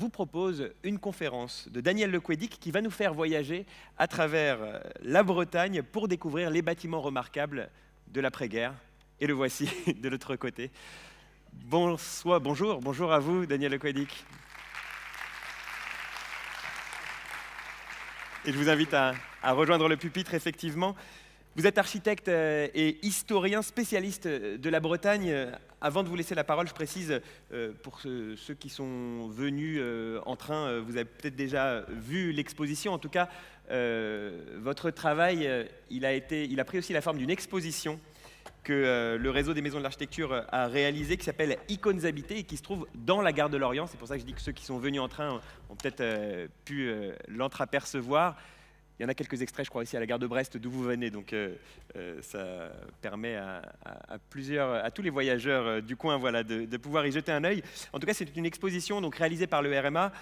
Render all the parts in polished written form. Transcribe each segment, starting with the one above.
vous propose une conférence de Daniel Lequédic qui va nous faire voyager à travers la Bretagne pour découvrir les bâtiments remarquables de l'après-guerre. Et le voici de l'autre côté. Bonjour à vous, Daniel Lequédic. Et je vous invite à rejoindre le pupitre, effectivement. Vous êtes architecte et historien spécialiste de la Bretagne. Avant de vous laisser la parole, je précise, pour ceux qui sont venus en train, vous avez peut-être déjà vu l'exposition. En tout cas, votre travail, il a pris aussi la forme d'une exposition que le réseau des maisons de l'architecture a réalisé, qui s'appelle Icônes habitées et qui se trouve dans la gare de Lorient. C'est pour ça que je dis que ceux qui sont venus en train ont peut-être pu l'entreapercevoir. Il y en a quelques extraits, je crois, ici à la gare de Brest, d'où vous venez. Donc, ça permet à tous les voyageurs du coin, voilà, de pouvoir y jeter un œil. En tout cas, c'est une exposition donc, réalisée par le RMA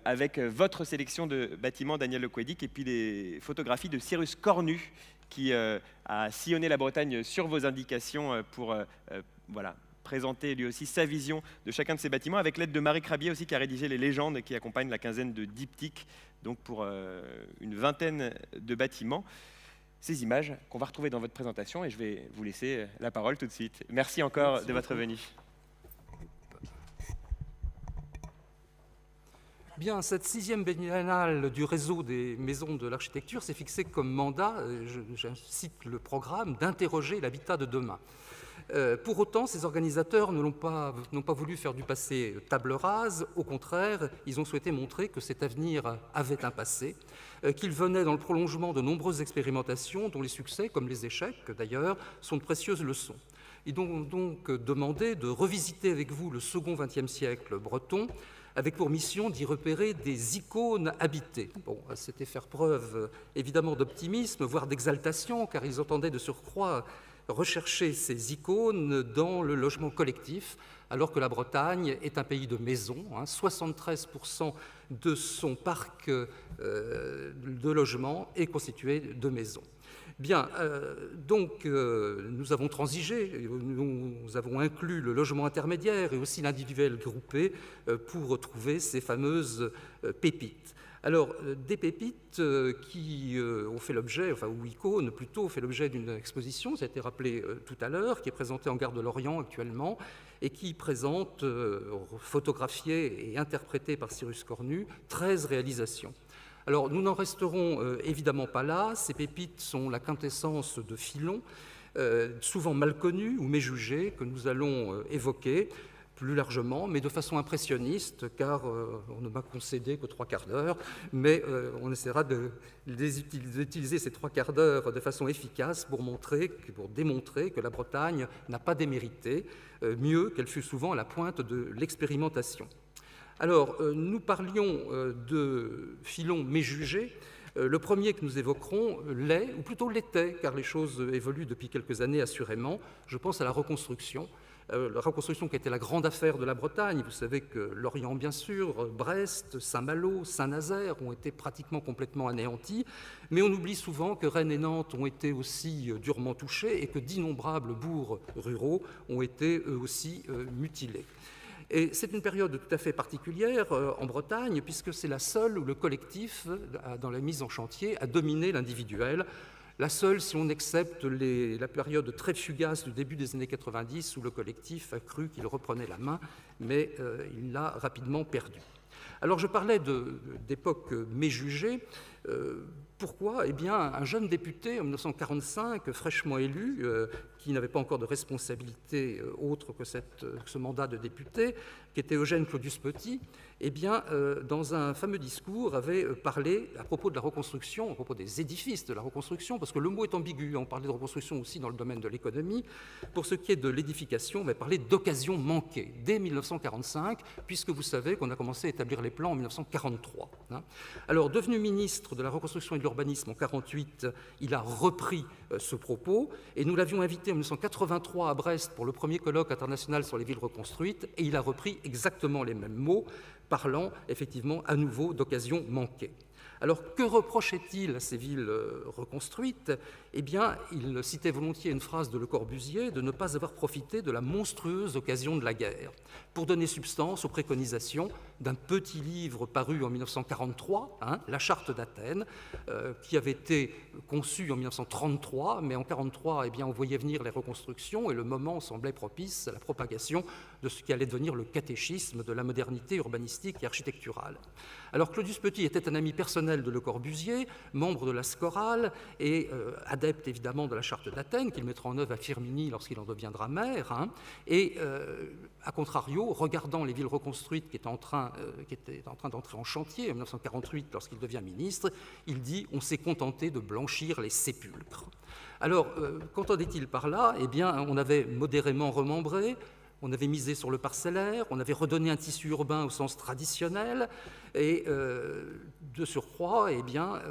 avec votre sélection de bâtiments, Daniel Lequédic, et puis des photographies de Cyrus Cornu, qui a sillonné la Bretagne sur vos indications pour voilà, présenter lui aussi sa vision de chacun de ces bâtiments, avec l'aide de Marie Crabier aussi, qui a rédigé les légendes qui accompagnent la quinzaine de diptyques, donc pour une vingtaine de bâtiments. Ces images qu'on va retrouver dans votre présentation, et je vais vous laisser la parole tout de suite. Merci encore de votre venue. Bien, cette 6e biennale du réseau des maisons de l'architecture s'est fixée comme mandat, j'incite le programme, d'interroger l'habitat de demain. Pour autant, ces organisateurs n'ont pas voulu faire du passé table rase. Au contraire, ils ont souhaité montrer que cet avenir avait un passé, qu'il venait dans le prolongement de nombreuses expérimentations dont les succès, comme les échecs d'ailleurs, sont de précieuses leçons. Ils ont donc demandé de revisiter avec vous le second XXe siècle breton, avec pour mission d'y repérer des icônes habitées. Bon, c'était faire preuve évidemment d'optimisme, voire d'exaltation, car ils entendaient de surcroît rechercher ces icônes dans le logement collectif, alors que la Bretagne est un pays de maisons. 73% de son parc de logements est constitué de maisons. Bien, nous avons transigé, nous avons inclus le logement intermédiaire et aussi l'individuel groupé pour retrouver ces fameuses pépites. Alors, des pépites qui ont fait l'objet, ou icônes plutôt, ont fait l'objet d'une exposition, ça a été rappelé tout à l'heure, qui est présentée en gare de Lorient actuellement, et qui présente, photographiées et interprétées par Cyrus Cornu, 13 réalisations. Alors, nous n'en resterons évidemment pas là. Ces pépites sont la quintessence de filons, souvent mal connus ou méjugés, que nous allons évoquer plus largement, mais de façon impressionniste, car on ne m'a concédé que 3/4 d'heure, mais on essaiera d'utiliser ces 3/4 d'heure de façon efficace pour démontrer que la Bretagne n'a pas démérité, mieux qu'elle fut souvent à la pointe de l'expérimentation. Alors, nous parlions de filons méjugés. Le premier que nous évoquerons l'est, ou plutôt l'était, car les choses évoluent depuis quelques années assurément. Je pense à la reconstruction. La reconstruction qui a été la grande affaire de la Bretagne. Vous savez que Lorient, bien sûr, Brest, Saint-Malo, Saint-Nazaire ont été pratiquement complètement anéantis, mais on oublie souvent que Rennes et Nantes ont été aussi durement touchés et que d'innombrables bourgs ruraux ont été eux aussi mutilés. Et c'est une période tout à fait particulière en Bretagne, puisque c'est la seule où le collectif, dans la mise en chantier, a dominé l'individuel. La seule, si on accepte la période très fugace du début des années 90, où le collectif a cru qu'il reprenait la main, mais il l'a rapidement perdu. Alors je parlais d'époque méjugée. Pourquoi ? Eh bien, un jeune député en 1945, fraîchement élu, qui n'avait pas encore de responsabilité autre que ce mandat de député, qui était Eugène Claudius Petit, eh bien, dans un fameux discours, avait parlé à propos de la reconstruction, à propos des édifices de la reconstruction, parce que le mot est ambigu, on parlait de reconstruction aussi dans le domaine de l'économie. Pour ce qui est de l'édification, on va parler d'occasion manquée, dès 1945, puisque vous savez qu'on a commencé à établir les plans en 1943. Alors, devenu ministre de la reconstruction et de l'urbanisme en 1948, il a repris ce propos, et nous l'avions invité en 1983 à Brest pour le premier colloque international sur les villes reconstruites, et il a repris exactement les mêmes mots, parlant effectivement à nouveau d'occasion manquée. Alors, que reprochait-il à ces villes reconstruites? Eh bien, il citait volontiers une phrase de Le Corbusier, de ne pas avoir profité de la monstrueuse occasion de la guerre, pour donner substance aux préconisations d'un petit livre paru en 1943, La Charte d'Athènes, qui avait été conçu en 1933, mais en 1943, eh bien, on voyait venir les reconstructions et le moment semblait propice à la propagation de ce qui allait devenir le catéchisme de la modernité urbanistique et architecturale. Alors, Claudius Petit était un ami personnel de Le Corbusier, membre de la Scorale et adepte évidemment de la Charte d'Athènes, qu'il mettra en œuvre à Firminy lorsqu'il en deviendra maire, et à contrario, regardant les villes reconstruites qui étaient en train d'entrer en chantier en 1948 lorsqu'il devient ministre, il dit « on s'est contenté de blanchir les sépulcres ». Alors, qu'entendait-il par là? Eh bien, on avait modérément remembré, on avait misé sur le parcellaire, on avait redonné un tissu urbain au sens traditionnel, et de surcroît, eh bien,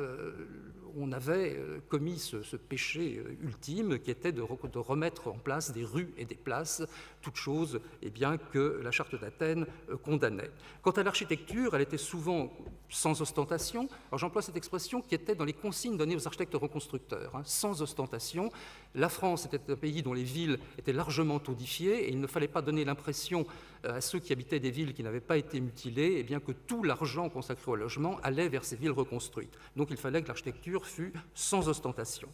on avait commis ce péché ultime qui était de remettre en place des rues et des places, toutes choses eh bien, que la Charte d'Athènes condamnait. Quant à l'architecture, elle était souvent sans ostentation. Alors j'emploie cette expression qui était dans les consignes données aux architectes reconstructeurs, sans ostentation. La France était un pays dont les villes étaient largement codifiées et il ne fallait pas donner l'impression à ceux qui habitaient des villes qui n'avaient pas été mutilées, eh bien que tout l'argent consacré au logement allait vers ces villes reconstruites. Donc il fallait que l'architecture fût sans ostentation.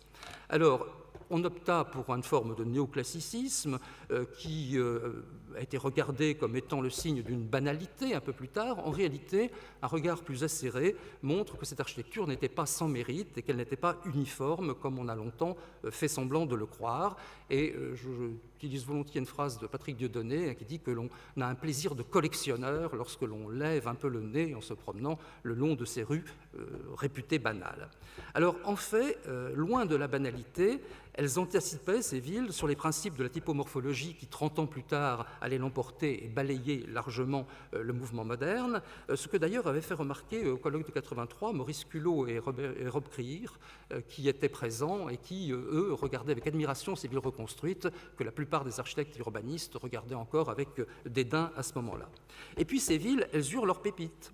Alors, on opta pour une forme de néoclassicisme qui a été regardé comme étant le signe d'une banalité un peu plus tard. En réalité, un regard plus acéré montre que cette architecture n'était pas sans mérite et qu'elle n'était pas uniforme comme on a longtemps fait semblant de le croire. Et j'utilise volontiers une phrase de Patrick Dieudonné qui dit que l'on a un plaisir de collectionneur lorsque l'on lève un peu le nez en se promenant le long de ces rues réputées banales. Alors en fait, loin de la banalité, elles anticipaient, ces villes, sur les principes de la typomorphologie qui, 30 ans plus tard, allaient l'emporter et balayer largement le mouvement moderne, ce que d'ailleurs avait fait remarquer au colloque de 83 Maurice Culot et Rob Krier, qui étaient présents et qui, eux, regardaient avec admiration ces villes reconstruites que la plupart des architectes urbanistes regardaient encore avec dédain à ce moment-là. Et puis ces villes, elles eurent leurs pépites.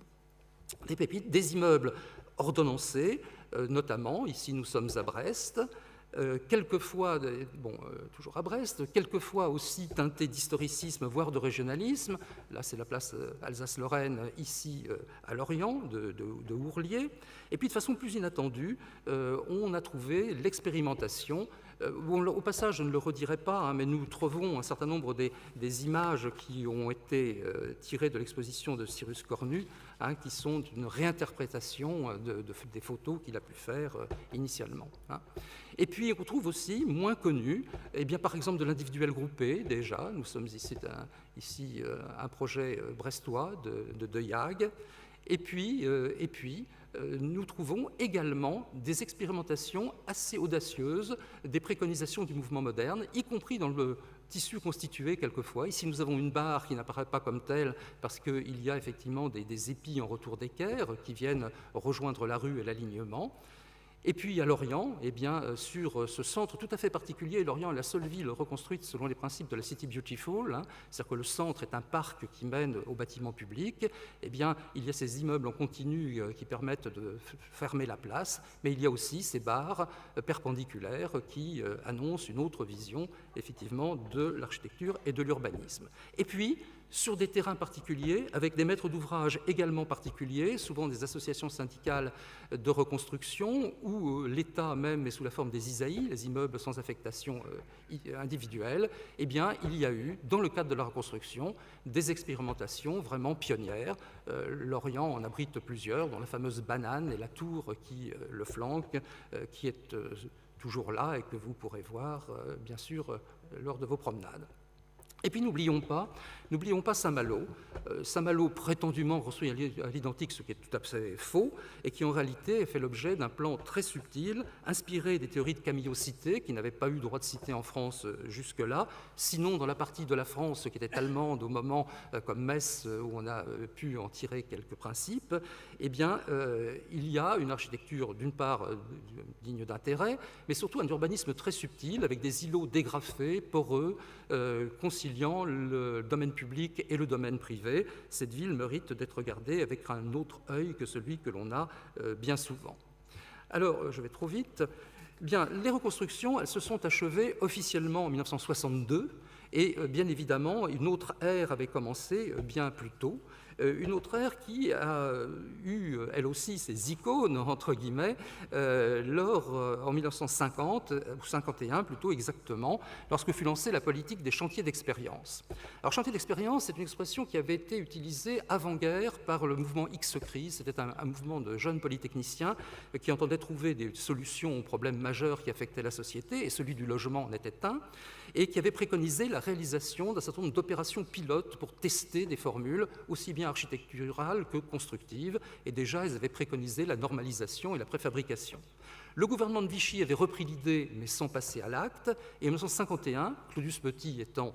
Des pépites, des immeubles ordonnancés, notamment, ici nous sommes à Brest, quelquefois, toujours à Brest, quelquefois aussi teinté d'historicisme, voire de régionalisme. Là, c'est la place Alsace-Lorraine, ici à Lorient, de Hourlier. Et puis, de façon plus inattendue, on a trouvé l'expérimentation. Au passage, je ne le redirai pas, mais nous trouvons un certain nombre des images qui ont été tirées de l'exposition de Cyrus Cornu, qui sont une réinterprétation des photos qu'il a pu faire initialement. Et puis, on trouve aussi, moins connu, eh bien, par exemple, de l'individuel groupé, déjà. Nous sommes ici un projet brestois de Yag. Et puis, nous trouvons également des expérimentations assez audacieuses, des préconisations du mouvement moderne, y compris dans le tissu constitué quelquefois. Ici, nous avons une barre qui n'apparaît pas comme telle parce qu'il y a effectivement des épis en retour d'équerre qui viennent rejoindre la rue et l'alignement. Et puis à Lorient, eh bien, sur ce centre tout à fait particulier, Lorient est la seule ville reconstruite selon les principes de la City Beautiful, c'est-à-dire que le centre est un parc qui mène au bâtiment public. Eh bien, il y a ces immeubles en continu qui permettent de fermer la place, mais il y a aussi ces barres perpendiculaires qui annoncent une autre vision, effectivement, de l'architecture et de l'urbanisme. Et puis, sur des terrains particuliers, avec des maîtres d'ouvrage également particuliers, souvent des associations syndicales de reconstruction, où l'État même est sous la forme des ISAI, les immeubles sans affectation individuelle, eh bien, il y a eu, dans le cadre de la reconstruction, des expérimentations vraiment pionnières. Lorient en abrite plusieurs, dont la fameuse banane et la tour qui le flanque, qui est toujours là et que vous pourrez voir, bien sûr, lors de vos promenades. Et puis n'oublions pas Saint-Malo. Saint-Malo prétendument construit à l'identique, ce qui est tout à fait faux, et qui en réalité fait l'objet d'un plan très subtil, inspiré des théories de camillocité, qui n'avaient pas eu droit de cité en France jusque-là, sinon dans la partie de la France qui était allemande au moment, comme Metz, où on a pu en tirer quelques principes. Eh bien, il y a une architecture, d'une part, digne d'intérêt, mais surtout un urbanisme très subtil, avec des îlots dégrafés, poreux, conciliés, conciliant le domaine public et le domaine privé. Cette ville mérite d'être regardée avec un autre œil que celui que l'on a bien souvent. Alors, je vais trop vite. Bien, les reconstructions, elles se sont achevées officiellement en 1962, et bien évidemment, une autre ère avait commencé bien plus tôt. Une autre ère qui a eu, elle aussi, ses icônes, entre guillemets, en 1950, ou 51 plutôt exactement, lorsque fut lancée la politique des chantiers d'expérience. Alors, chantier d'expérience, c'est une expression qui avait été utilisée avant-guerre par le mouvement X-Crise. C'était un mouvement de jeunes polytechniciens qui entendaient trouver des solutions aux problèmes majeurs qui affectaient la société, et celui du logement en était un, et qui avait préconisé la réalisation d'un certain nombre d'opérations pilotes pour tester des formules aussi bien architecturales que constructives, et déjà ils avaient préconisé la normalisation et la préfabrication. Le gouvernement de Vichy avait repris l'idée, mais sans passer à l'acte, et en 1951, Claudius Petit étant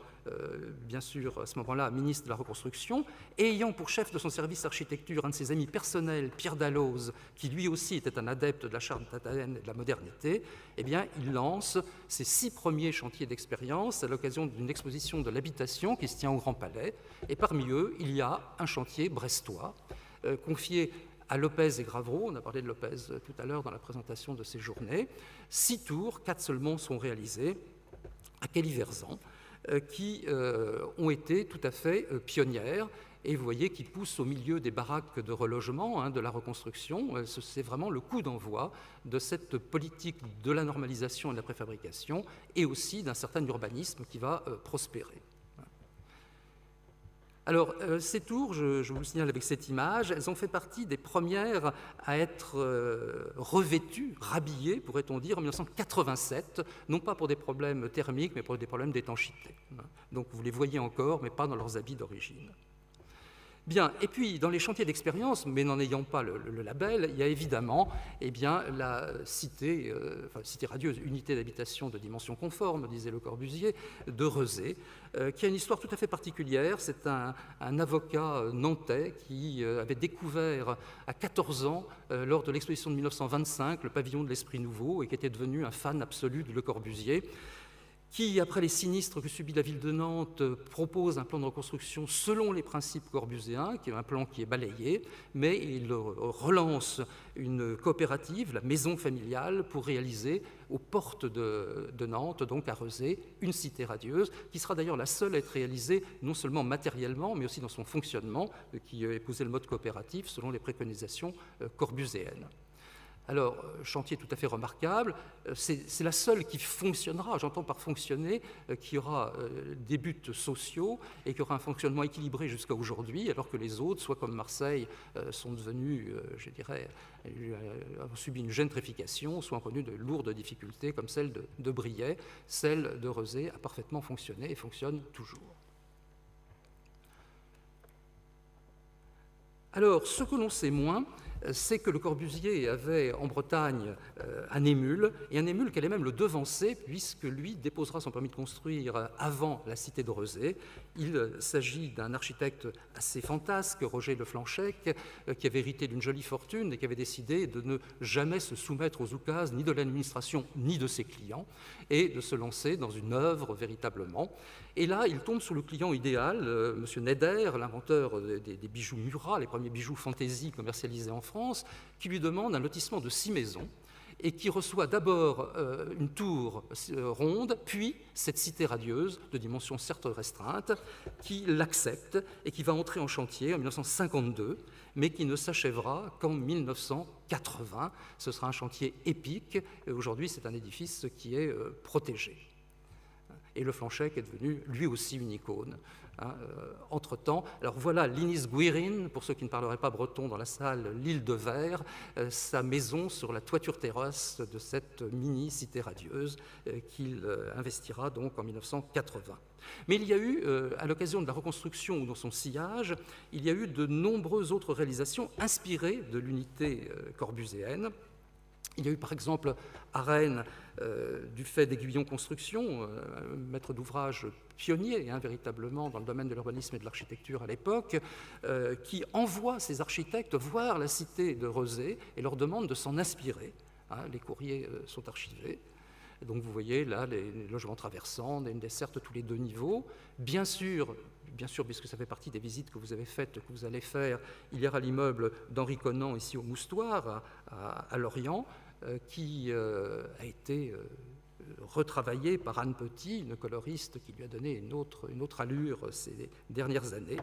bien sûr à ce moment-là ministre de la Reconstruction, et ayant pour chef de son service architecture un de ses amis personnels, Pierre Dalloz, qui lui aussi était un adepte de la charte d'Athènes et de la modernité, eh bien, il lance ses 6 premiers chantiers d'expérience à l'occasion d'une exposition de l'habitation qui se tient au Grand Palais, et parmi eux, il y a un chantier brestois confié à Lopez et Gravreau. On a parlé de Lopez tout à l'heure dans la présentation de ces journées. 6 tours, 4 seulement sont réalisées à Caliverzan, qui ont été tout à fait pionnières, et vous voyez qu'ils poussent au milieu des baraques de relogement, de la reconstruction. C'est vraiment le coup d'envoi de cette politique de la normalisation et de la préfabrication, et aussi d'un certain urbanisme qui va prospérer. Alors, ces tours, je vous le signale avec cette image, elles ont fait partie des premières à être revêtues, rhabillées, pourrait-on dire, en 1987, non pas pour des problèmes thermiques, mais pour des problèmes d'étanchéité. Donc, vous les voyez encore, mais pas dans leurs habits d'origine. Bien, et puis dans les chantiers d'expérience, mais n'en ayant pas le label, il y a évidemment la cité, cité radieuse, unité d'habitation de dimension conforme, disait Le Corbusier, de Rezé, qui a une histoire tout à fait particulière. C'est un avocat nantais qui avait découvert à 14 ans, lors de l'exposition de 1925, le pavillon de l'Esprit Nouveau, et qui était devenu un fan absolu de Le Corbusier, qui, après les sinistres que subit la ville de Nantes, propose un plan de reconstruction selon les principes corbusiens, qui est un plan qui est balayé, mais il relance une coopérative, la maison familiale, pour réaliser aux portes de Nantes, donc à Rezé, une cité radieuse, qui sera d'ailleurs la seule à être réalisée non seulement matériellement, mais aussi dans son fonctionnement, qui épousait le mode coopératif selon les préconisations corbusiennes. Alors, chantier tout à fait remarquable, c'est la seule qui fonctionnera, j'entends par fonctionner, qui aura des buts sociaux et qui aura un fonctionnement équilibré jusqu'à aujourd'hui, alors que les autres, soit comme Marseille, sont devenus, je dirais, ont subi une gentrification, soit ont connu de lourdes difficultés, comme celle de Briey. Celle de Rezé a parfaitement fonctionné et fonctionne toujours. Alors, ce que l'on sait moins, c'est que Le Corbusier avait en Bretagne un émule, et un émule qui allait même le devancer, puisque lui déposera son permis de construire avant la cité de Rezé. Il s'agit d'un architecte assez fantasque, Roger Le Flanchec, qui avait hérité d'une jolie fortune et qui avait décidé de ne jamais se soumettre aux oukases ni de l'administration ni de ses clients, et de se lancer dans une œuvre véritablement. Et là, il tombe sur le client idéal, M. Neder, l'inventeur des bijoux Murat, les premiers bijoux fantaisie commercialisés en France, qui lui demande un lotissement de 6 maisons et qui reçoit d'abord une tour ronde, puis cette cité radieuse, de dimension certes restreinte, qui l'accepte et qui va entrer en chantier en 1952, mais qui ne s'achèvera qu'en 1980. Ce sera un chantier épique, et aujourd'hui c'est un édifice qui est protégé. Et Le Flanchec est devenu lui aussi une icône. Entre-temps, alors voilà l'Inis Guirin, pour ceux qui ne parleraient pas breton dans la salle, l'île de Verre, sa maison sur la toiture terrasse de cette mini-cité radieuse qu'il investira donc en 1980. Mais il y a eu, à l'occasion de la reconstruction ou dans son sillage, il y a eu de nombreuses autres réalisations inspirées de l'unité corbusienne. Il y a eu par exemple à Rennes, du fait d'Aiguillon Construction, maître d'ouvrage pionnier véritablement dans le domaine de l'urbanisme et de l'architecture à l'époque, qui envoie ses architectes voir la cité de Rezé et leur demande de s'en inspirer. Les courriers sont archivés. Et donc vous voyez là les logements traversants, une desserte tous les 2 niveaux. Bien sûr, puisque ça fait partie des visites que vous avez faites, que vous allez faire, il y aura l'immeuble d'Henri Conan, ici au Moustoir, à Lorient, qui a été retravaillé par Anne Petit, une coloriste qui lui a donné une autre allure ces dernières années.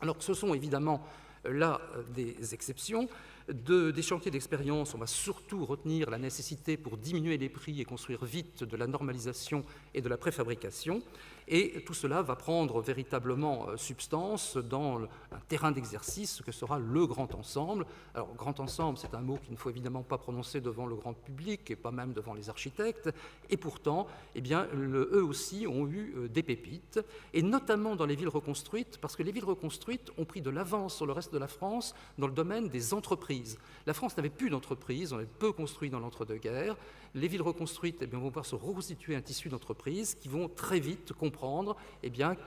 Alors ce sont évidemment là des exceptions. Des chantiers d'expérience, on va surtout retenir la nécessité pour diminuer les prix et construire vite de la normalisation et de la préfabrication. Et tout cela va prendre véritablement substance dans un terrain d'exercice que sera le grand ensemble. Alors, grand ensemble, c'est un mot qu'il ne faut évidemment pas prononcer devant le grand public et pas même devant les architectes. Et pourtant, eh bien, eux aussi ont eu des pépites, et notamment dans les villes reconstruites, parce que les villes reconstruites ont pris de l'avance sur le reste de la France dans le domaine des entreprises. La France n'avait plus d'entreprises, on avait peu construit dans l'entre-deux-guerres. Les villes reconstruites vont pouvoir se reconstituer un tissu d'entreprises qui vont très vite comprendre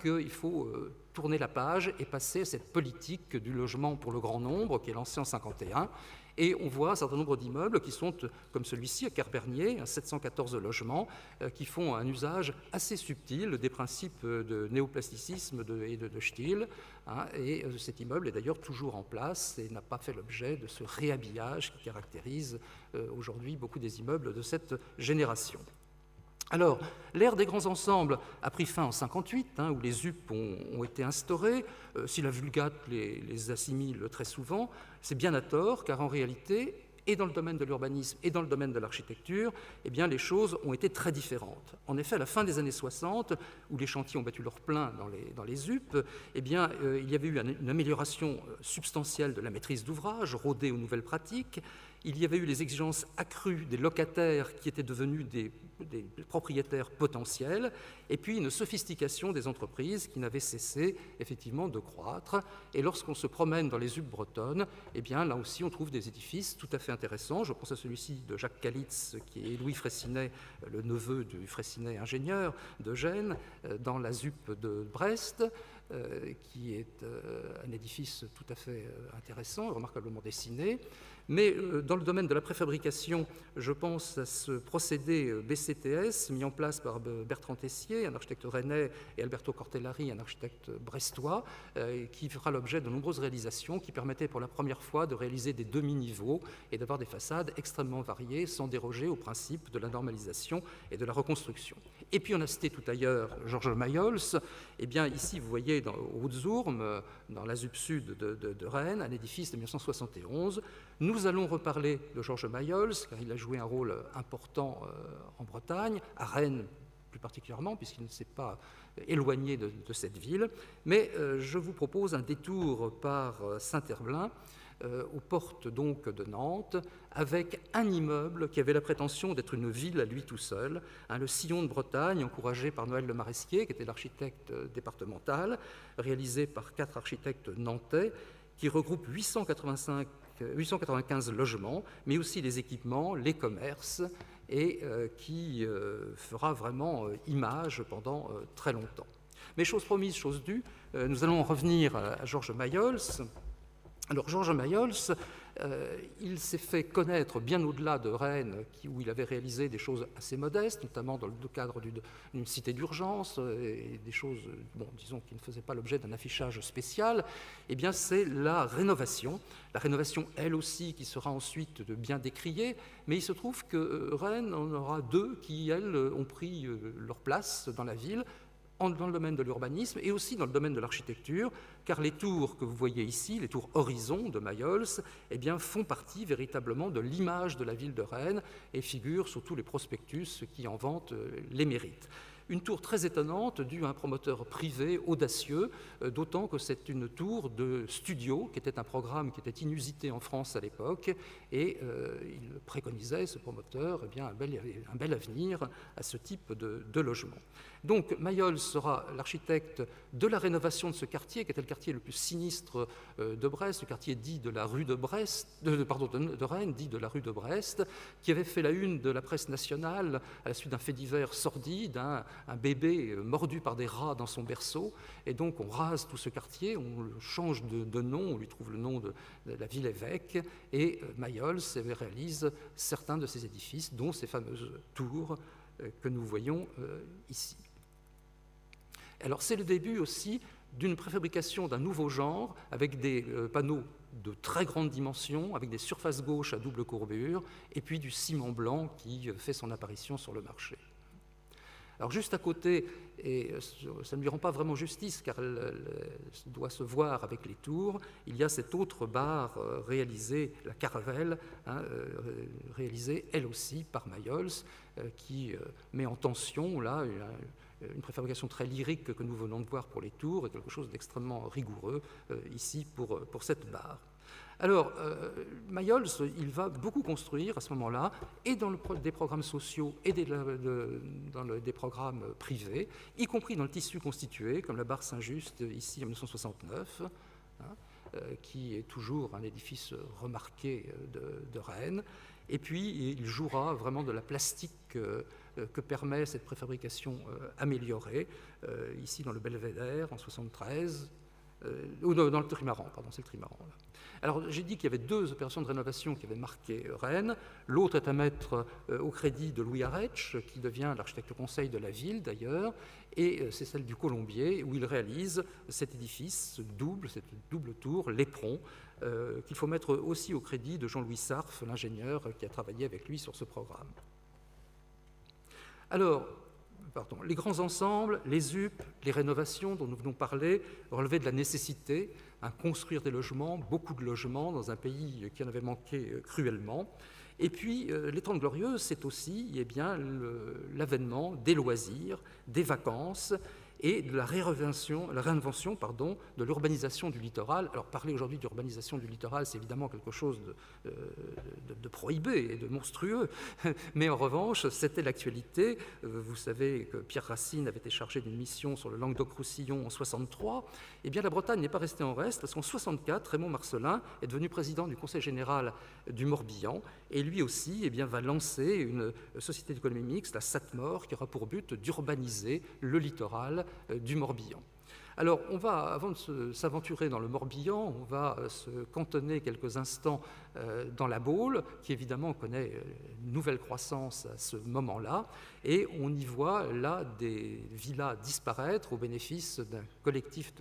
qu'il faut tourner la page et passer à cette politique du logement pour le grand nombre qui est lancée en 1951. Et on voit un certain nombre d'immeubles qui sont, comme celui-ci à Carbernier, 714 logements, qui font un usage assez subtil des principes de néoplasticisme et de Stihl. Et cet immeuble est d'ailleurs toujours en place et n'a pas fait l'objet de ce réhabillage qui caractérise aujourd'hui beaucoup des immeubles de cette génération. Alors, l'ère des grands ensembles a pris fin en 1958, où les UP ont été instaurés. Si la Vulgate les assimile très souvent, c'est bien à tort, car en réalité, et dans le domaine de l'urbanisme et dans le domaine de l'architecture, les choses ont été très différentes. En effet, à la fin des années 60, où les chantiers ont battu leur plein dans les UP, il y avait eu une amélioration substantielle de la maîtrise d'ouvrage, rodée aux nouvelles pratiques. Il y avait eu les exigences accrues des locataires qui étaient devenus des propriétaires potentiels, et puis une sophistication des entreprises qui n'avait cessé effectivement de croître. Et lorsqu'on se promène dans les UP bretonnes, là aussi on trouve des édifices tout à fait intéressants. Je pense à celui-ci de Jacques Calitz, qui est Louis Fraissinet, le neveu du Fraissinet ingénieur de Gênes, dans la ZUP de Brest, qui est un édifice tout à fait intéressant, remarquablement dessiné. Mais dans le domaine de la préfabrication, je pense à ce procédé BCTS mis en place par Bertrand Tessier, un architecte rennais, et Alberto Cortellari, un architecte brestois, qui fera l'objet de nombreuses réalisations qui permettaient pour la première fois de réaliser des demi-niveaux et d'avoir des façades extrêmement variées sans déroger au principe de la normalisation et de la reconstruction. Et puis on a cité tout ailleurs Georges Mayols. Ici vous voyez au Haut-de-Zourme, dans la ZUP sud de Rennes, un édifice de 1971. Nous allons reparler de Georges Mayols, car il a joué un rôle important en Bretagne, à Rennes plus particulièrement, puisqu'il ne s'est pas éloigné de cette ville. Mais je vous propose un détour par Saint-Herblain, aux portes donc de Nantes, avec un immeuble qui avait la prétention d'être une ville à lui tout seul, le Sillon de Bretagne, encouragé par Noël Le Maresquier, qui était l'architecte départemental, réalisé par 4 architectes nantais, qui regroupe 895 logements, mais aussi les équipements, les commerces, et qui fera vraiment image pendant très longtemps. Mais chose promise, chose due, nous allons en revenir à Georges Mayols. Alors Georges Mayols, il s'est fait connaître bien au-delà de Rennes, où il avait réalisé des choses assez modestes, notamment dans le cadre d'une cité d'urgence, et des choses, disons, qui ne faisaient pas l'objet d'un affichage spécial. C'est la rénovation, elle aussi, qui sera ensuite bien décriée, mais il se trouve que Rennes en aura 2 qui, elles, ont pris leur place dans la ville, dans le domaine de l'urbanisme et aussi dans le domaine de l'architecture, car les tours que vous voyez ici, les tours horizon de Mayols, font partie véritablement de l'image de la ville de Rennes et figurent sur tous les prospectus qui en vantent les mérites. Une tour très étonnante due à un promoteur privé audacieux, d'autant que c'est une tour de studio, qui était un programme qui était inusité en France à l'époque, et il préconisait, ce promoteur, un bel avenir à ce type de logement. Donc Mayols sera l'architecte de la rénovation de ce quartier, qui était le quartier le plus sinistre de Brest, le quartier dit de la rue de Rennes, dit de la rue de Brest, qui avait fait la une de la presse nationale à la suite d'un fait divers sordide, un bébé mordu par des rats dans son berceau, et donc on rase tout ce quartier, on le change de nom, on lui trouve le nom de la ville-évêque, et Mayol réalise certains de ces édifices, dont ces fameuses tours que nous voyons ici. Alors c'est le début aussi d'une préfabrication d'un nouveau genre, avec des panneaux de très grande dimension, avec des surfaces gauches à double courbure, et puis du ciment blanc qui fait son apparition sur le marché. Alors juste à côté, et ça ne lui rend pas vraiment justice, car elle doit se voir avec les tours, il y a cette autre barre réalisée, la Caravelle, réalisée elle aussi par Mayol, qui met en tension là une préfabrication très lyrique que nous venons de voir pour les tours, et quelque chose d'extrêmement rigoureux ici pour cette barre. Alors, Mayol, il va beaucoup construire à ce moment-là, et dans des programmes sociaux et dans des programmes privés, y compris dans le tissu constitué, comme la barre Saint-Just, ici en 1969, qui est toujours un édifice remarqué de Rennes. Et puis, il jouera vraiment de la plastique que permet cette préfabrication améliorée, ici dans le Belvédère en 1973, ou dans le trimaran, pardon, c'est le trimaran. Là. Alors, j'ai dit qu'il y avait deux opérations de rénovation qui avaient marqué Rennes. L'autre est à mettre au crédit de Louis Arèche, qui devient l'architecte conseil de la ville d'ailleurs, et c'est celle du Colombier, où il réalise cet édifice cette double tour, l'éperon, qu'il faut mettre aussi au crédit de Jean-Louis Sarf, l'ingénieur qui a travaillé avec lui sur ce programme. Alors, les grands ensembles, les UP, les rénovations dont nous venons parler, relevaient de la nécessité, construire des logements, beaucoup de logements dans un pays qui en avait manqué cruellement. Et puis, les Trente Glorieuses, c'est aussi l'avènement des loisirs, des vacances et de la réinvention de l'urbanisation du littoral. Alors, parler aujourd'hui d'urbanisation du littoral, c'est évidemment quelque chose de prohibé et de monstrueux, mais en revanche, c'était l'actualité. Vous savez que Pierre Racine avait été chargé d'une mission sur le Languedoc-Roussillon en 1963. Eh bien, la Bretagne n'est pas restée en reste, parce qu'en 1964, Raymond Marcellin est devenu président du Conseil général du Morbihan, et lui aussi va lancer une société d'économie mixte, la SATMOR, qui aura pour but d'urbaniser le littoral du Morbihan. Alors, avant de s'aventurer dans le Morbihan, on va se cantonner quelques instants dans la Baule, qui évidemment connaît une nouvelle croissance à ce moment-là, et on y voit là des villas disparaître au bénéfice d'un collectif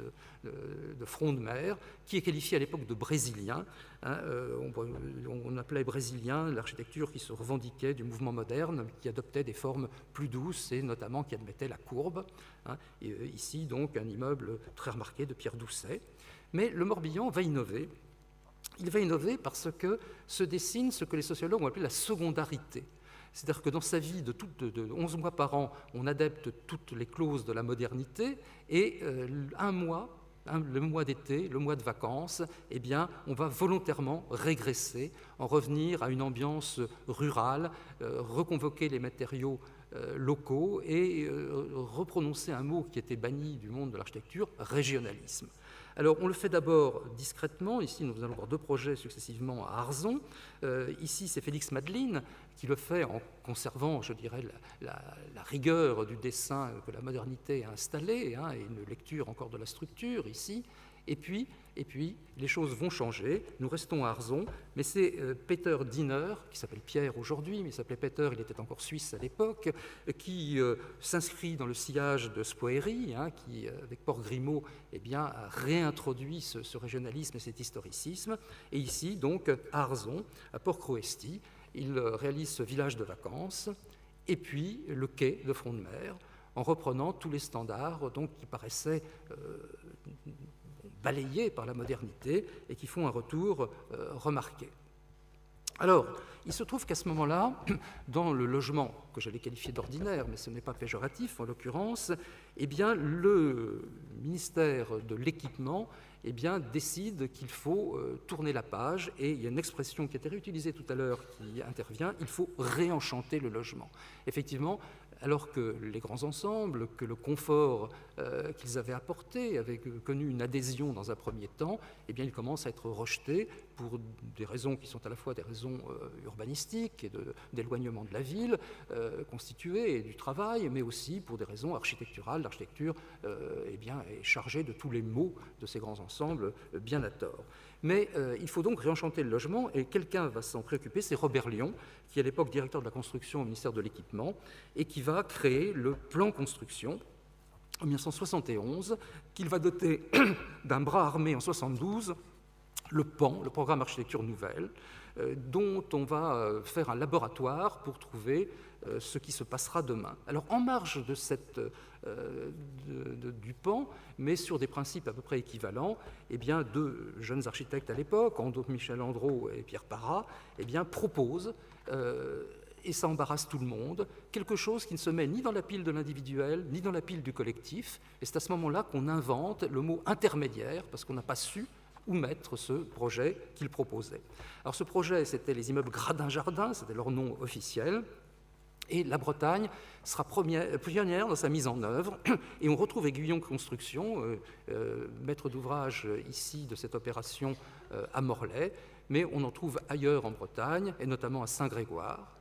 de front de mer, qui est qualifié à l'époque de brésilien. On appelait brésilien l'architecture qui se revendiquait du mouvement moderne, qui adoptait des formes plus douces et notamment qui admettait la courbe. Et ici, donc, un immeuble très remarqué de Pierre Doucet. Mais le Morbihan va innover. Il va innover parce que se dessine ce que les sociologues ont appelé la secondarité. C'est-à-dire que dans sa vie de 11 mois par an, on adapte toutes les clauses de la modernité, et un mois, le mois d'été, le mois de vacances, on va volontairement régresser, en revenir à une ambiance rurale, reconvoquer les matériaux locaux et reprononcer un mot qui était banni du monde de l'architecture, régionalisme. Alors, on le fait d'abord discrètement. Ici, nous allons voir deux projets successivement à Arzon. Ici, c'est Félix Madeline qui le fait en conservant, je dirais, la rigueur du dessin que la modernité a installé, et une lecture encore de la structure ici. Et puis, les choses vont changer. Nous restons à Arzon, mais c'est Peter Diener, qui s'appelle Pierre aujourd'hui, mais il s'appelait Peter, il était encore suisse à l'époque, qui s'inscrit dans le sillage de Spoeri, qui, avec Port-Grimaud, a réintroduit ce régionalisme et cet historicisme. Et ici, donc, à Arzon, à Port-Croesti, il réalise ce village de vacances, et puis le quai de front de mer, en reprenant tous les standards qui paraissaient balayés par la modernité et qui font un retour remarqué. Alors, il se trouve qu'à ce moment-là, dans le logement que j'allais qualifier d'ordinaire, mais ce n'est pas péjoratif en l'occurrence, le ministère de l'Équipement décide qu'il faut tourner la page, et il y a une expression qui a été réutilisée tout à l'heure qui intervient, il faut réenchanter le logement. Effectivement, alors que les grands ensembles, que le confort qu'ils avaient apporté avait connu une adhésion dans un premier temps, eh bien, ils commencent à être rejetés pour des raisons qui sont à la fois des raisons urbanistiques et d'éloignement de la ville constituée et du travail, mais aussi pour des raisons architecturales. L'architecture eh bien, est chargée de tous les maux de ces grands ensembles, bien à tort. Mais il faut donc réenchanter le logement, et quelqu'un va s'en préoccuper, c'est Robert Lion, qui est à l'époque directeur de la construction au ministère de l'Équipement, et qui va créer le plan construction en 1971, qu'il va doter d'un bras armé en 1972, le PAN, le programme Architecture Nouvelle, dont on va faire un laboratoire pour trouver ce qui se passera demain. Alors, en marge de du PAN, mais sur des principes à peu près équivalents, eh bien, deux jeunes architectes à l'époque, Michel Andreau et Pierre Parra, eh bien, proposent, et ça embarrasse tout le monde, quelque chose qui ne se met ni dans la pile de l'individuel, ni dans la pile du collectif, et c'est à ce moment-là qu'on invente le mot intermédiaire, parce qu'on n'a pas su où mettre ce projet qu'ils proposaient. Alors ce projet, c'était les immeubles Gradin-Jardin, c'était leur nom officiel, et la Bretagne sera pionnière dans sa mise en œuvre, et on retrouve Aiguillon Construction, maître d'ouvrage ici de cette opération à Morlaix, mais on en trouve ailleurs en Bretagne, et notamment à Saint-Grégoire,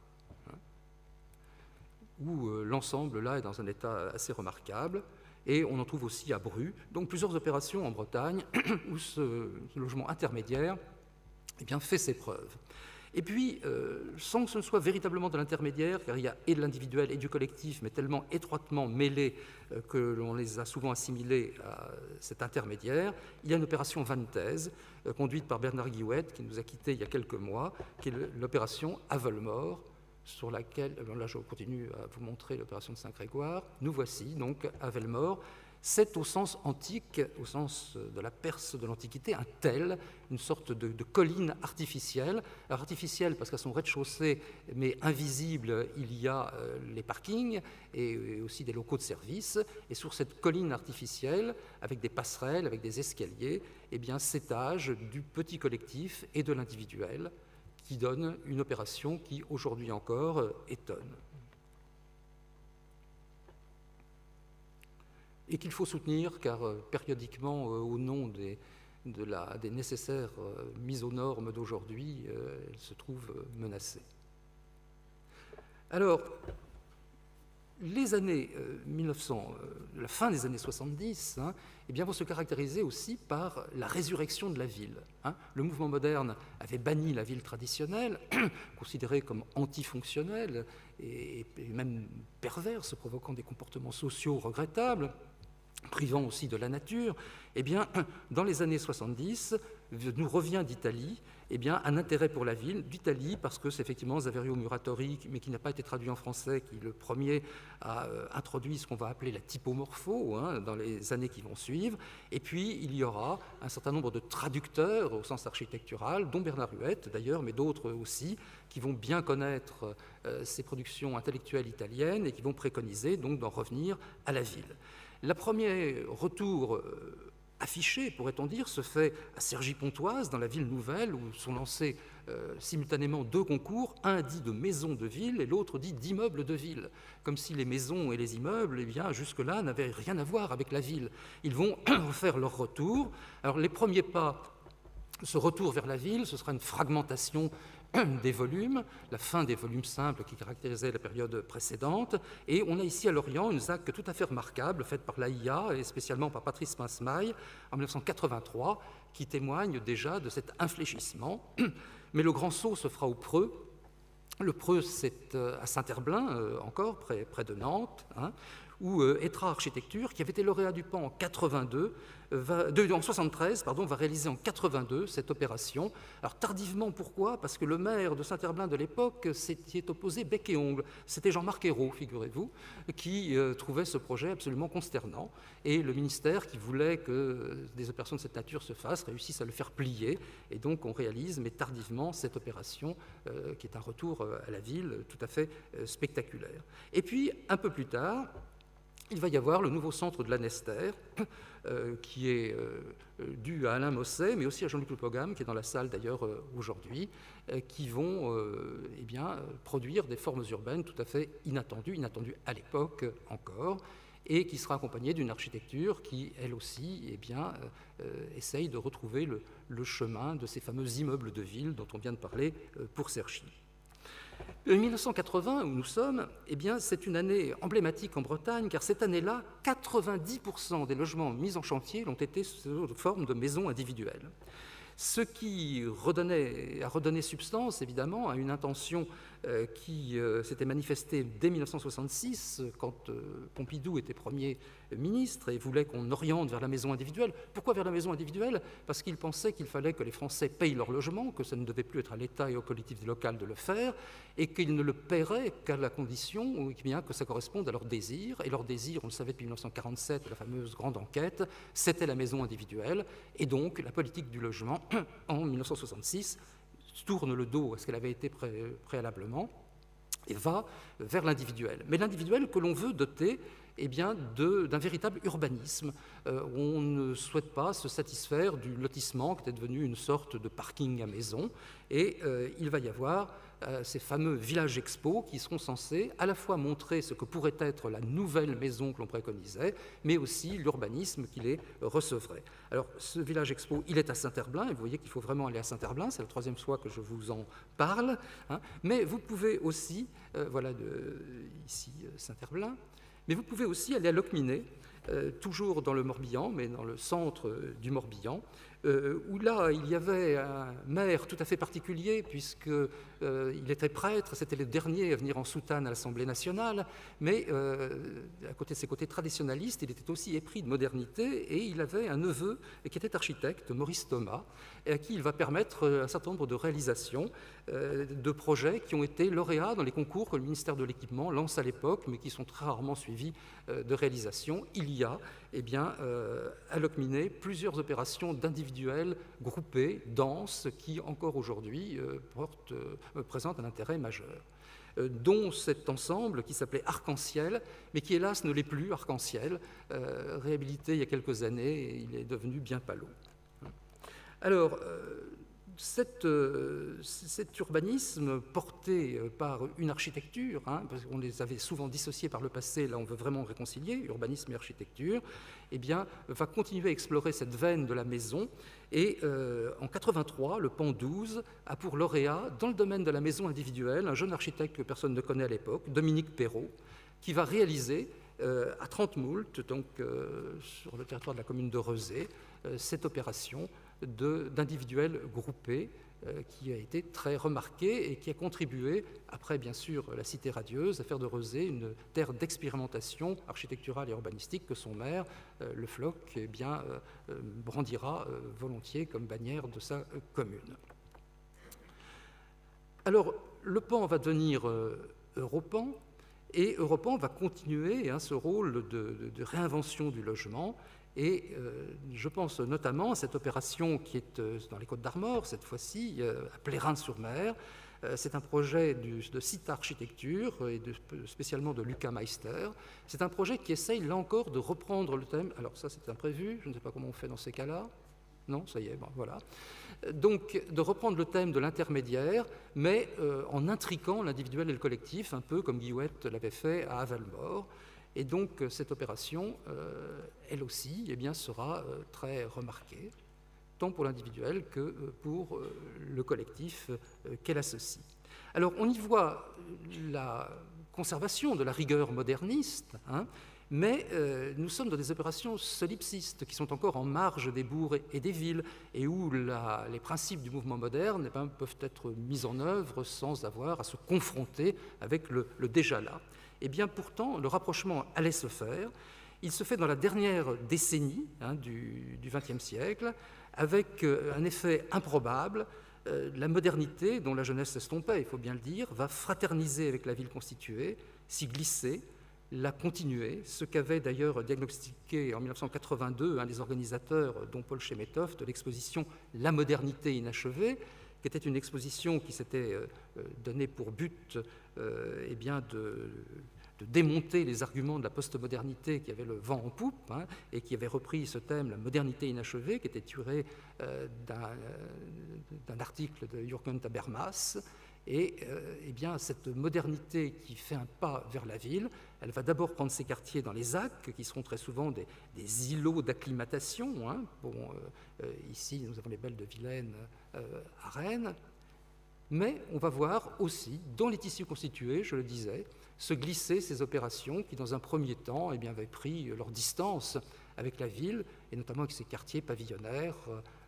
où l'ensemble là est dans un état assez remarquable. Et on en trouve aussi à Bru, donc plusieurs opérations en Bretagne où ce logement intermédiaire eh bien, fait ses preuves. Et puis, sans que ce ne soit véritablement de l'intermédiaire, car il y a et de l'individuel et du collectif, mais tellement étroitement mêlés que l'on les a souvent assimilés à cet intermédiaire, il y a une opération Vanthèse, conduite par Bernard Guillouette, qui nous a quittés il y a quelques mois, qui est l'opération Avelmore, sur laquelle, là je continue à vous montrer l'opération de Saint-Grégoire, nous voici donc à Velmort. C'est au sens antique, au sens de la Perse de l'Antiquité, un tel, une sorte de colline artificielle. Alors, artificielle parce qu'à son rez-de-chaussée, mais invisible, il y a les parkings et aussi des locaux de service. Et sur cette colline artificielle, avec des passerelles, avec des escaliers, eh bien, s'étage du petit collectif et de l'individuel, qui donne une opération qui, aujourd'hui encore, étonne. Et qu'il faut soutenir, car périodiquement, au nom des nécessaires mises aux normes d'aujourd'hui, elle se trouve menacée. Alors, les années 1900, la fin des années 70, eh bien, vont se caractériser aussi par la résurrection de la ville. Le mouvement moderne avait banni la ville traditionnelle, considérée comme antifonctionnelle et même perverse, provoquant des comportements sociaux regrettables, privant aussi de la nature. Eh bien, dans les années 70, nous revient d'Italie eh bien, un intérêt pour la ville d'Italie, parce que c'est effectivement Saverio Muratori, mais qui n'a pas été traduit en français, qui le premier a introduit ce qu'on va appeler la typomorpho dans les années qui vont suivre. Et puis, il y aura un certain nombre de traducteurs au sens architectural, dont Bernard Huette d'ailleurs, mais d'autres aussi, qui vont bien connaître ces productions intellectuelles italiennes et qui vont préconiser donc d'en revenir à la ville. Le premier retour affiché, pourrait-on dire, se fait à Cergy-Pontoise, dans la ville nouvelle, où sont lancés simultanément deux concours, un dit de maisons de ville et l'autre dit d'immeubles de ville, comme si les maisons et les immeubles, eh bien, jusque-là, n'avaient rien à voir avec la ville. Ils vont faire leur retour. Alors, les premiers pas, ce retour vers la ville, ce sera une fragmentation des volumes, la fin des volumes simples qui caractérisaient la période précédente, et on a ici à Lorient une ZAC tout à fait remarquable, faite par l'AIA et spécialement par Patrice Pincemaille en 1983, qui témoigne déjà de cet infléchissement. Mais le grand saut se fera au Preux. Le Preux, c'est à Saint-Herblain, encore, près de Nantes, où Etra Architecture, qui avait été lauréat du PAN en 73, va réaliser en 82 cette opération. Alors tardivement, pourquoi? Parce que le maire de Saint-Herblain de l'époque s'y est opposé bec et ongle. C'était Jean-Marc Ayrault, figurez-vous, qui trouvait ce projet absolument consternant. Et le ministère, qui voulait que des opérations de cette nature se fassent, réussisse à le faire plier. Et donc on réalise, mais tardivement, cette opération qui est un retour à la ville tout à fait spectaculaire. Et puis, un peu plus tard, il va y avoir le nouveau centre de l'Annester, qui est dû à Alain Mosset, mais aussi à Jean-Luc Le Pogam, qui est dans la salle d'ailleurs aujourd'hui, qui vont produire des formes urbaines tout à fait inattendues à l'époque encore, et qui sera accompagnée d'une architecture qui, elle aussi, essaye de retrouver le chemin de ces fameux immeubles de ville dont on vient de parler pour Cergy. 1980, où nous sommes, c'est une année emblématique en Bretagne, car cette année-là, 90% des logements mis en chantier l'ont été sous forme de maisons individuelles. Ce qui a redonné substance, évidemment, à une intention qui s'était manifestée dès 1966, quand Pompidou était Premier ministre et voulait qu'on oriente vers la maison individuelle. Pourquoi vers la maison individuelle? Parce qu'il pensait qu'il fallait que les Français payent leur logement, que ça ne devait plus être à l'État et aux collectivités locales de le faire, et qu'ils ne le paieraient qu'à la condition que ça corresponde à leurs désirs. Et leur désir, on le savait depuis 1947, la fameuse grande enquête, c'était la maison individuelle. Et donc, la politique du logement, en 1966, tourne le dos à ce qu'elle avait été préalablement et va vers l'individuel. Mais l'individuel que l'on veut doter d'un véritable urbanisme. On ne souhaite pas se satisfaire du lotissement qui est devenu une sorte de parking à maison. Et il va y avoir ces fameux villages expos qui seront censés à la fois montrer ce que pourrait être la nouvelle maison que l'on préconisait, mais aussi l'urbanisme qui les recevrait. Alors, ce village expo, il est à Saint-Herblain, et vous voyez qu'il faut vraiment aller à Saint-Herblain, c'est la troisième fois que je vous en parle, mais vous pouvez aussi, ici Saint-Herblain, mais vous pouvez aussi aller à Locminé, toujours dans le Morbihan, mais dans le centre du Morbihan, où là, il y avait un maire tout à fait particulier, puisqu'il était prêtre, c'était le dernier à venir en soutane à l'Assemblée nationale, mais à côté de ses côtés traditionnalistes, il était aussi épris de modernité, et il avait un neveu qui était architecte, Maurice Thomas, et à qui il va permettre un certain nombre de réalisations, de projets qui ont été lauréats dans les concours que le ministère de l'Équipement lance à l'époque, mais qui sont très rarement suivis de réalisations. Il y a à Locminé plusieurs opérations d'individuels groupés, denses, qui encore aujourd'hui présentent un intérêt majeur, dont cet ensemble qui s'appelait Arc-en-Ciel, mais qui hélas ne l'est plus, Arc-en-Ciel, réhabilité il y a quelques années, et il est devenu bien pâlot. Alors, cet urbanisme porté par une architecture, parce qu'on les avait souvent dissociés par le passé, là on veut vraiment réconcilier, urbanisme et architecture, va continuer à explorer cette veine de la maison. Et en 83, le PAN 12 a pour lauréat, dans le domaine de la maison individuelle, un jeune architecte que personne ne connaît à l'époque, Dominique Perrault, qui va réaliser à 30 moult, donc sur le territoire de la commune de Rezé, cette opération d'individuels groupés qui a été très remarquée et qui a contribué, après bien sûr la cité radieuse, à faire de Rezé une terre d'expérimentation architecturale et urbanistique que son maire, Le Floch, brandira volontiers comme bannière de sa commune. Alors, le PAN va devenir Europan, et Europan va continuer ce rôle de réinvention du logement. Et je pense notamment à cette opération qui est dans les Côtes-d'Armor, cette fois-ci, à Plérin-sur-Mer. C'est un projet de Cita Architecture et spécialement de Lucas Meister. C'est un projet qui essaye, là encore, de reprendre le thème. Alors ça, c'est imprévu, je ne sais pas comment on fait dans ces cas-là. Non, ça y est, bon, voilà. Donc, de reprendre le thème de l'intermédiaire, mais en intriquant l'individuel et le collectif, un peu comme Guillouette l'avait fait à Avalmore. Et donc, cette opération, elle aussi, sera très remarquée, tant pour l'individuel que pour le collectif qu'elle associe. Alors, on y voit la conservation de la rigueur moderniste, mais nous sommes dans des opérations solipsistes qui sont encore en marge des bourgs et des villes, et où les principes du mouvement moderne peuvent être mis en œuvre sans avoir à se confronter avec le déjà là. Eh bien, pourtant, le rapprochement allait se faire. Il se fait dans la dernière décennie du XXe siècle, avec un effet improbable. La modernité, dont la jeunesse s'estompait, il faut bien le dire, va fraterniser avec la ville constituée, s'y glisser, la continuer, ce qu'avait d'ailleurs diagnostiqué en 1982 un des organisateurs, dont Paul Chemetov, de l'exposition La modernité inachevée, qui était une exposition qui s'était donnée pour but démonter les arguments de la postmodernité qui avait le vent en poupe, et qui avait repris ce thème, la modernité inachevée, qui était tiré d'un article de Jürgen Habermas. Et eh bien, cette modernité qui fait un pas vers la ville, elle va d'abord prendre ses quartiers dans les ZAC, qui seront très souvent des îlots d'acclimatation. Ici, nous avons les Belles de Vilaine à Rennes. Mais on va voir aussi, dans les tissus constitués, je le disais, se glisser ces opérations qui, dans un premier temps, eh bien, avaient pris leur distance avec la ville, et notamment avec ces quartiers pavillonnaires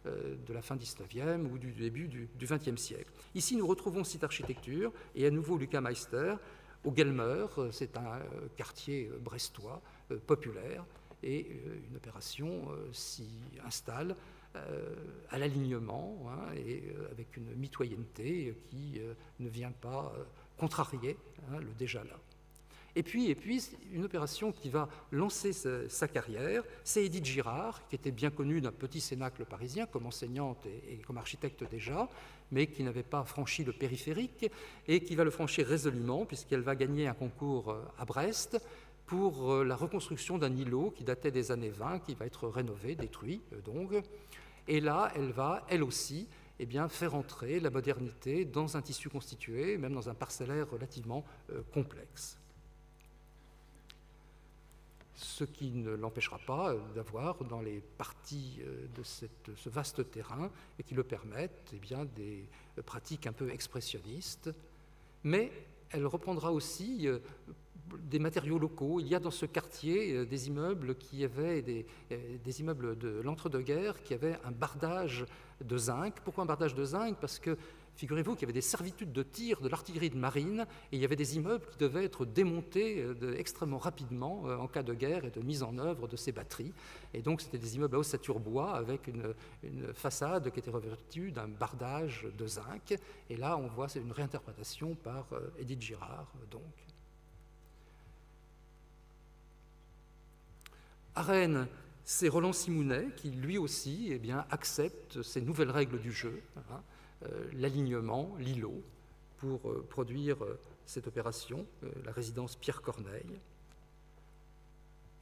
de la fin 19e ou du début du XXe siècle. Ici, nous retrouvons cette architecture, et à nouveau Lucas Meister, au Guelmer, c'est un quartier brestois populaire, et une opération s'y installe à l'alignement, et avec une mitoyenneté qui ne vient pas contrarier le déjà là. Et puis, une opération qui va lancer sa carrière, c'est Édith Girard, qui était bien connue d'un petit cénacle parisien comme enseignante et comme architecte déjà, mais qui n'avait pas franchi le périphérique, et qui va le franchir résolument, puisqu'elle va gagner un concours à Brest pour la reconstruction d'un îlot qui datait des années 20, qui va être rénové, détruit donc. Et là, elle va, elle aussi, eh bien, faire entrer la modernité dans un tissu constitué, même dans un parcellaire relativement complexe. Ce qui ne l'empêchera pas d'avoir dans les parties de ce vaste terrain et qui le permettent eh bien, des pratiques un peu expressionnistes. Mais elle reprendra aussi des matériaux locaux. Il y a dans ce quartier des immeubles qui avaient des immeubles de l'entre-deux-guerres qui avaient un bardage de zinc. Pourquoi un bardage de zinc? Parce que figurez-vous qu'il y avait des servitudes de tir de l'artillerie de marine et il y avait des immeubles qui devaient être démontés extrêmement rapidement en cas de guerre et de mise en œuvre de ces batteries. Et donc c'était des immeubles à ossature bois avec une façade qui était revêtue d'un bardage de zinc. Et là, on voit, c'est une réinterprétation par Édith Girard, donc. À Rennes, c'est Roland Simounet qui, lui aussi, eh bien, accepte ces nouvelles règles du jeu, l'alignement, l'îlot, pour produire cette opération, la résidence Pierre Corneille.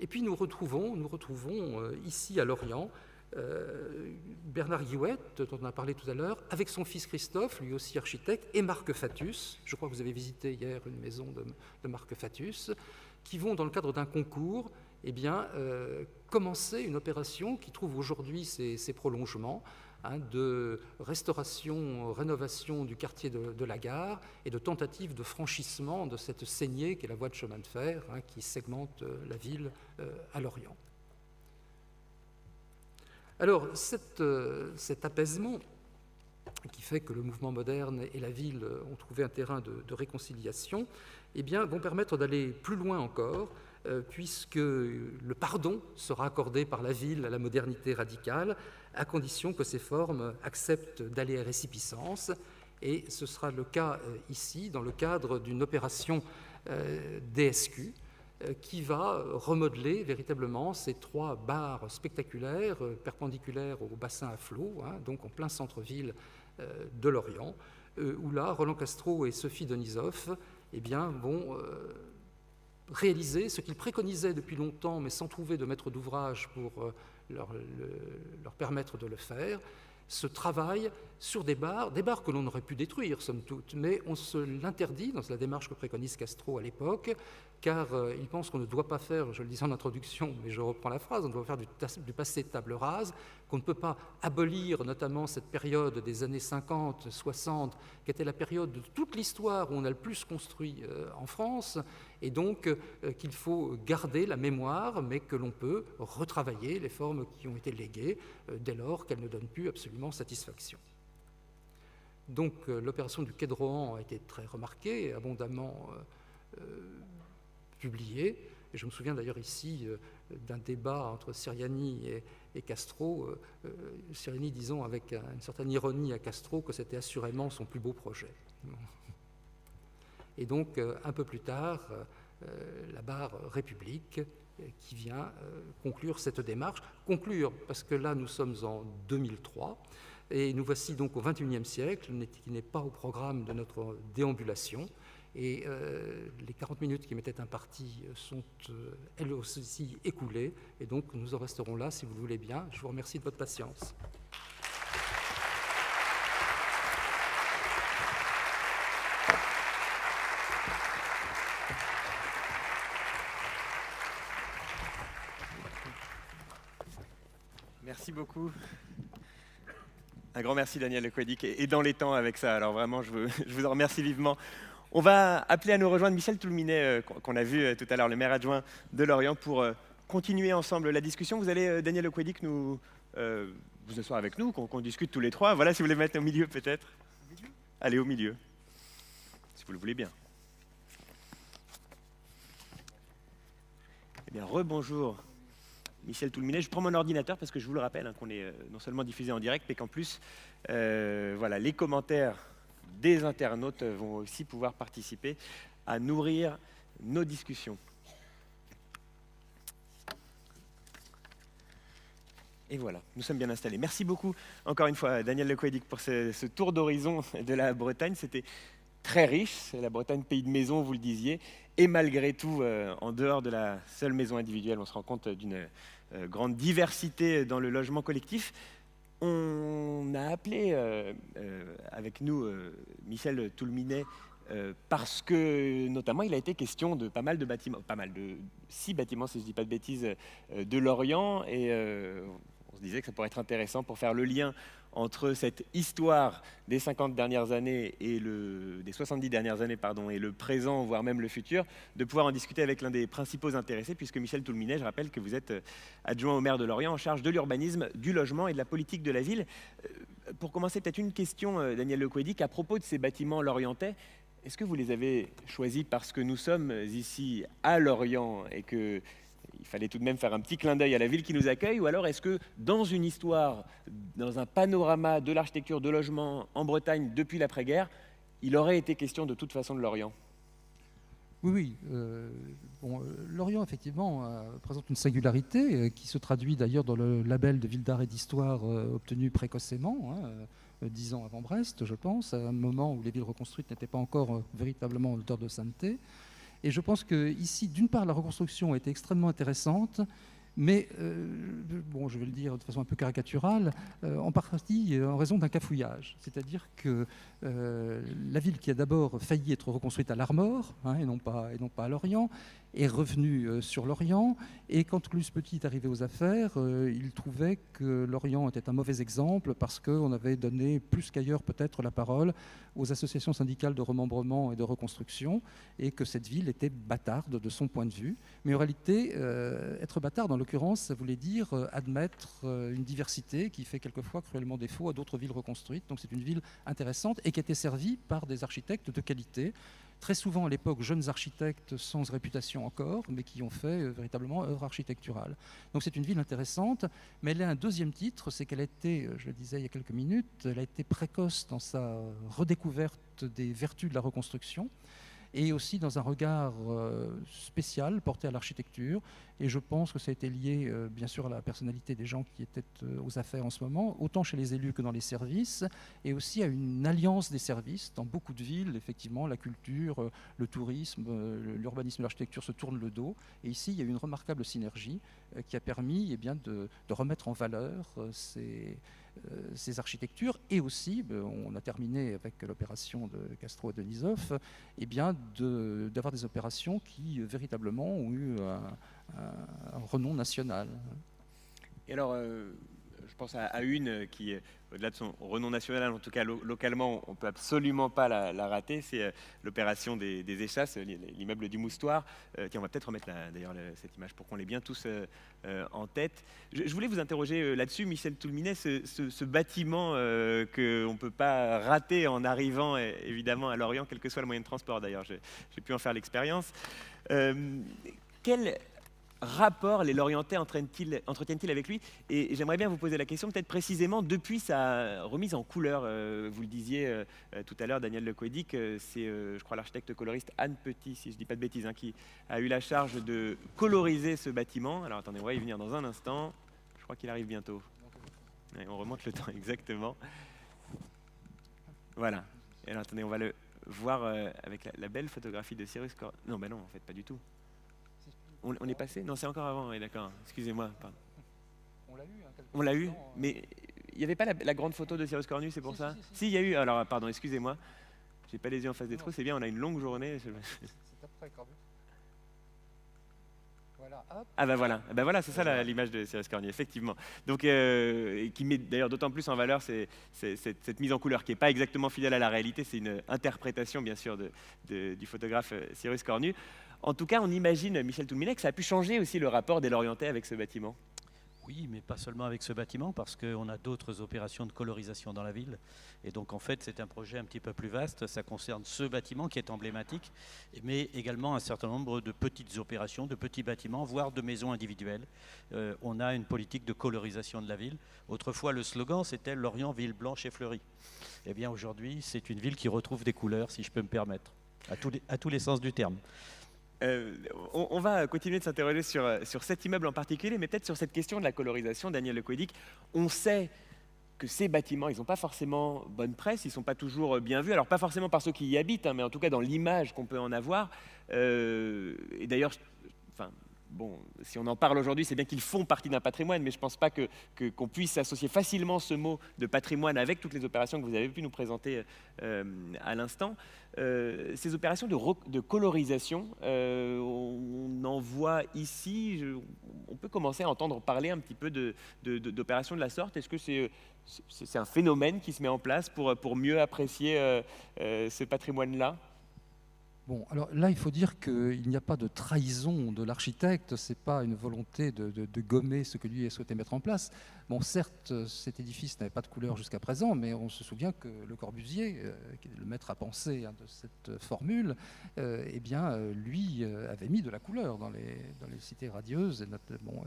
Et puis nous retrouvons ici à Lorient Bernard Guillouette, dont on a parlé tout à l'heure, avec son fils Christophe, lui aussi architecte, et Marc Fatus. Je crois que vous avez visité hier une maison de Marc Fatus, qui vont, dans le cadre d'un concours, eh bien, commencer une opération qui trouve aujourd'hui ses prolongements, de restauration, rénovation du quartier de la Gare et de tentative de franchissement de cette saignée qui est la voie de chemin de fer qui segmente la ville à Lorient. Alors, cet apaisement qui fait que le mouvement moderne et la ville ont trouvé un terrain de réconciliation, eh bien, vont permettre d'aller plus loin encore, puisque le pardon sera accordé par la ville à la modernité radicale, à condition que ces formes acceptent d'aller à résipiscence. Et ce sera le cas ici, dans le cadre d'une opération DSQ, qui va remodeler véritablement ces trois bars spectaculaires, perpendiculaires au bassin à flot, donc en plein centre-ville de Lorient, où là, Roland Castro et Sophie Denisov eh bien, vont réaliser ce qu'ils préconisaient depuis longtemps, mais sans trouver de maître d'ouvrage pour leur permettre de le faire, ce travail sur des bars que l'on aurait pu détruire, somme toute, mais on se l'interdit dans la démarche que préconise Castro à l'époque, car il pense qu'on ne doit pas faire, je le disais en introduction, mais je reprends la phrase, on doit faire du passé table rase, qu'on ne peut pas abolir notamment cette période des années 50, 60, qui était la période de toute l'histoire où on a le plus construit en France, et donc qu'il faut garder la mémoire, mais que l'on peut retravailler les formes qui ont été léguées dès lors qu'elles ne donnent plus absolument satisfaction. Donc l'opération du Quai de Rohan a été très remarquée, abondamment publiée. Et je me souviens d'ailleurs ici d'un débat entre Siriani et Castro, Siriani disant avec une certaine ironie à Castro que c'était assurément son plus beau projet. Et donc un peu plus tard, la barre République qui vient conclure cette démarche. Conclure parce que là nous sommes en 2003 et nous voici donc au XXIe siècle, qui n'est pas au programme de notre déambulation. Et les 40 minutes qui m'étaient imparties sont elles aussi écoulées. Et donc nous en resterons là si vous le voulez bien. Je vous remercie de votre patience. Merci beaucoup. Un grand merci Daniel Le Couedic et dans les temps avec ça. Alors vraiment, je vous en remercie vivement. On va appeler à nous rejoindre Michel Toulminet, qu'on a vu tout à l'heure, le maire adjoint de Lorient, pour continuer ensemble la discussion. Vous allez, Daniel Le Couedic, vous asseoir avec nous, qu'on discute tous les trois. Voilà, si vous voulez mettre au milieu peut-être. Allez, au milieu, si vous le voulez bien. Eh bien, rebonjour. Michel Toulminet, je prends mon ordinateur parce que je vous le rappelle qu'on est non seulement diffusé en direct, mais qu'en plus, voilà, les commentaires des internautes vont aussi pouvoir participer à nourrir nos discussions. Et voilà, nous sommes bien installés. Merci beaucoup encore une fois Daniel Le Couedic pour ce tour d'horizon de la Bretagne. C'était très riche, c'est la Bretagne, pays de maison, vous le disiez, et malgré tout, en dehors de la seule maison individuelle, on se rend compte d'une grande diversité dans le logement collectif. On a appelé avec nous Michel Toulminet parce que notamment il a été question de pas mal de bâtiments, 6 bâtiments si je ne dis pas de bêtises, de Lorient, et on se disait que ça pourrait être intéressant pour faire le lien entre cette histoire des 50 dernières années et des 70 dernières années, pardon, et le présent, voire même le futur, de pouvoir en discuter avec l'un des principaux intéressés, puisque Michel Toulminet, je rappelle que vous êtes adjoint au maire de Lorient en charge de l'urbanisme, du logement et de la politique de la ville. Pour commencer, peut-être une question, Daniel Le Couedic, à propos de ces bâtiments lorientais. Est-ce que vous les avez choisis parce que nous sommes ici à Lorient et que il fallait tout de même faire un petit clin d'œil à la ville qui nous accueille, ou alors est-ce que dans une histoire, dans un panorama de l'architecture de logement en Bretagne depuis l'après-guerre, il aurait été question de toute façon de Lorient? Oui, Lorient, effectivement, présente une singularité qui se traduit d'ailleurs dans le label de ville d'art et d'histoire obtenu précocement, 10 ans avant Brest, je pense, à un moment où les villes reconstruites n'étaient pas encore véritablement en hauteur de sainteté. Et je pense qu'ici, d'une part, la reconstruction a été extrêmement intéressante, mais, je vais le dire de façon un peu caricaturale, en partie en raison d'un cafouillage. C'est-à-dire que la ville qui a d'abord failli être reconstruite à l'Armor, et non pas à Lorient, est revenue sur Lorient. Et quand Louis Petit est arrivé aux affaires, il trouvait que Lorient était un mauvais exemple parce qu'on avait donné plus qu'ailleurs peut-être la parole aux associations syndicales de remembrement et de reconstruction, et que cette ville était bâtarde de son point de vue. Mais en réalité, être bâtarde, en l'occurrence, ça voulait dire admettre une diversité qui fait quelquefois cruellement défaut à d'autres villes reconstruites. Donc c'est une ville intéressante et qui a été servie par des architectes de qualité, très souvent à l'époque jeunes architectes sans réputation encore, mais qui ont fait véritablement œuvre architecturale. Donc c'est une ville intéressante, mais elle a un deuxième titre, c'est qu'elle a été, je le disais il y a quelques minutes, elle a été précoce dans sa redécouverte des vertus de la reconstruction, et aussi dans un regard spécial porté à l'architecture. Et je pense que ça a été lié, bien sûr, à la personnalité des gens qui étaient aux affaires en ce moment, autant chez les élus que dans les services, et aussi à une alliance des services. Dans beaucoup de villes, effectivement, la culture, le tourisme, l'urbanisme et l'architecture se tournent le dos. Et ici, il y a eu une remarquable synergie qui a permis de remettre en valeur ces architectures, et aussi, on a terminé avec l'opération de Castro et Denisov, d'avoir des opérations qui véritablement ont eu un renom national. Et alors, je pense à une qui, au-delà de son renom national, en tout cas localement, on ne peut absolument pas la rater, c'est l'opération des échasses, l'immeuble du Moustoir. Tiens, on va peut-être remettre d'ailleurs cette image pour qu'on l'ait bien tous en tête. Je voulais vous interroger là-dessus, Michel Toulminet, ce bâtiment qu'on ne peut pas rater en arrivant évidemment à Lorient, quel que soit le moyen de transport d'ailleurs, j'ai pu en faire l'expérience. Quel rapport les Lorientais entretiennent-ils avec lui? Et j'aimerais bien vous poser la question, peut-être précisément depuis sa remise en couleur. Vous le disiez tout à l'heure, Daniel Le Couedic, c'est, je crois, l'architecte coloriste Anne Petit, si je ne dis pas de bêtises, qui a eu la charge de coloriser ce bâtiment. Alors attendez, on va y venir dans un instant. Je crois qu'il arrive bientôt. Ouais, on remonte le temps, exactement. Voilà. Et alors attendez, on va le voir avec la belle photographie de Cyrus Cornu. Non, ben non, en fait, pas du tout. On est passé? Non, c'est encore avant, oui, d'accord. Excusez-moi. Pardon. On l'a eu, hein, On l'a eu, mais il n'y avait pas la grande photo de Cyrus Cornu, c'est pour ça? Si, il y a eu. Alors, pardon, excusez-moi. J'ai pas les yeux en face des trous, c'est bien, on a une longue journée. C'est après Cornu. Voilà, hop. Ah ben voilà, c'est ça l'image de Cyrus Cornu, effectivement. Donc, qui met d'ailleurs d'autant plus en valeur cette mise en couleur qui n'est pas exactement fidèle à la réalité, c'est une interprétation bien sûr du photographe Cyrus Cornu. En tout cas, on imagine, Michel Toulminet, que ça a pu changer aussi le rapport des Lorientais avec ce bâtiment. Oui, mais pas seulement avec ce bâtiment, parce qu'on a d'autres opérations de colorisation dans la ville. Et donc, en fait, c'est un projet un petit peu plus vaste. Ça concerne ce bâtiment qui est emblématique, mais également un certain nombre de petites opérations, de petits bâtiments, voire de maisons individuelles. On a une politique de colorisation de la ville. Autrefois, le slogan, c'était « Lorient, ville blanche et fleurie ». Eh bien, aujourd'hui, c'est une ville qui retrouve des couleurs, si je peux me permettre, à tous les sens du terme. On va continuer de s'interroger sur cet immeuble en particulier, mais peut-être sur cette question de la colorisation, Daniel Lecoedic. On sait que ces bâtiments, ils n'ont pas forcément bonne presse, ils ne sont pas toujours bien vus, alors pas forcément par ceux qui y habitent, hein, mais en tout cas dans l'image qu'on peut en avoir. Et d'ailleurs, bon, si on en parle aujourd'hui, c'est bien qu'ils font partie d'un patrimoine, mais je ne pense pas qu'on puisse associer facilement ce mot de patrimoine avec toutes les opérations que vous avez pu nous présenter à l'instant. Ces opérations de colorisation, on en voit ici, on peut commencer à entendre parler un petit peu d'opérations de la sorte. Est-ce que c'est un phénomène qui se met en place pour mieux apprécier ce patrimoine-là ? Bon, alors là, il faut dire qu'il n'y a pas de trahison de l'architecte, ce n'est pas une volonté de gommer ce que lui a souhaité mettre en place. Bon, certes, cet édifice n'avait pas de couleur jusqu'à présent, mais on se souvient que Le Corbusier, qui est le maître à penser de cette formule, eh bien, lui avait mis de la couleur dans les cités radieuses,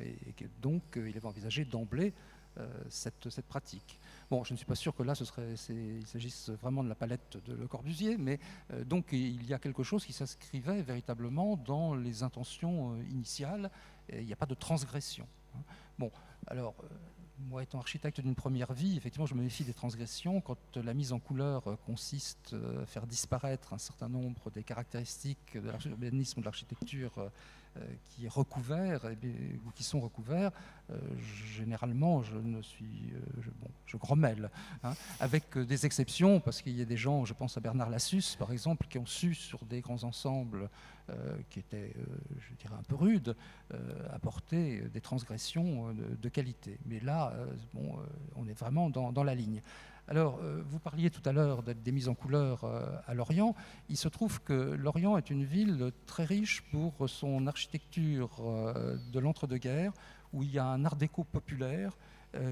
et que donc il avait envisagé d'emblée cette pratique. Bon, je ne suis pas sûr que là, il s'agisse vraiment de la palette de Le Corbusier, mais donc il y a quelque chose qui s'inscrivait véritablement dans les intentions initiales. Et il n'y a pas de transgression. Hein. Bon, alors, moi étant architecte d'une première vie, effectivement, je me méfie des transgressions. Quand la mise en couleur consiste à faire disparaître un certain nombre des caractéristiques de l'urbanisme ou de l'architecture qui est recouvert ou qui sont recouverts, généralement je grommelle, hein, avec des exceptions, parce qu'il y a des gens, je pense à Bernard Lassus par exemple, qui ont su sur des grands ensembles qui étaient, je dirais, un peu rudes, apporter des transgressions de qualité. Mais là, on est vraiment dans la ligne. Alors, vous parliez tout à l'heure des mises en couleur à Lorient. Il se trouve que Lorient est une ville très riche pour son architecture de l'entre-deux-guerres, où il y a un art déco populaire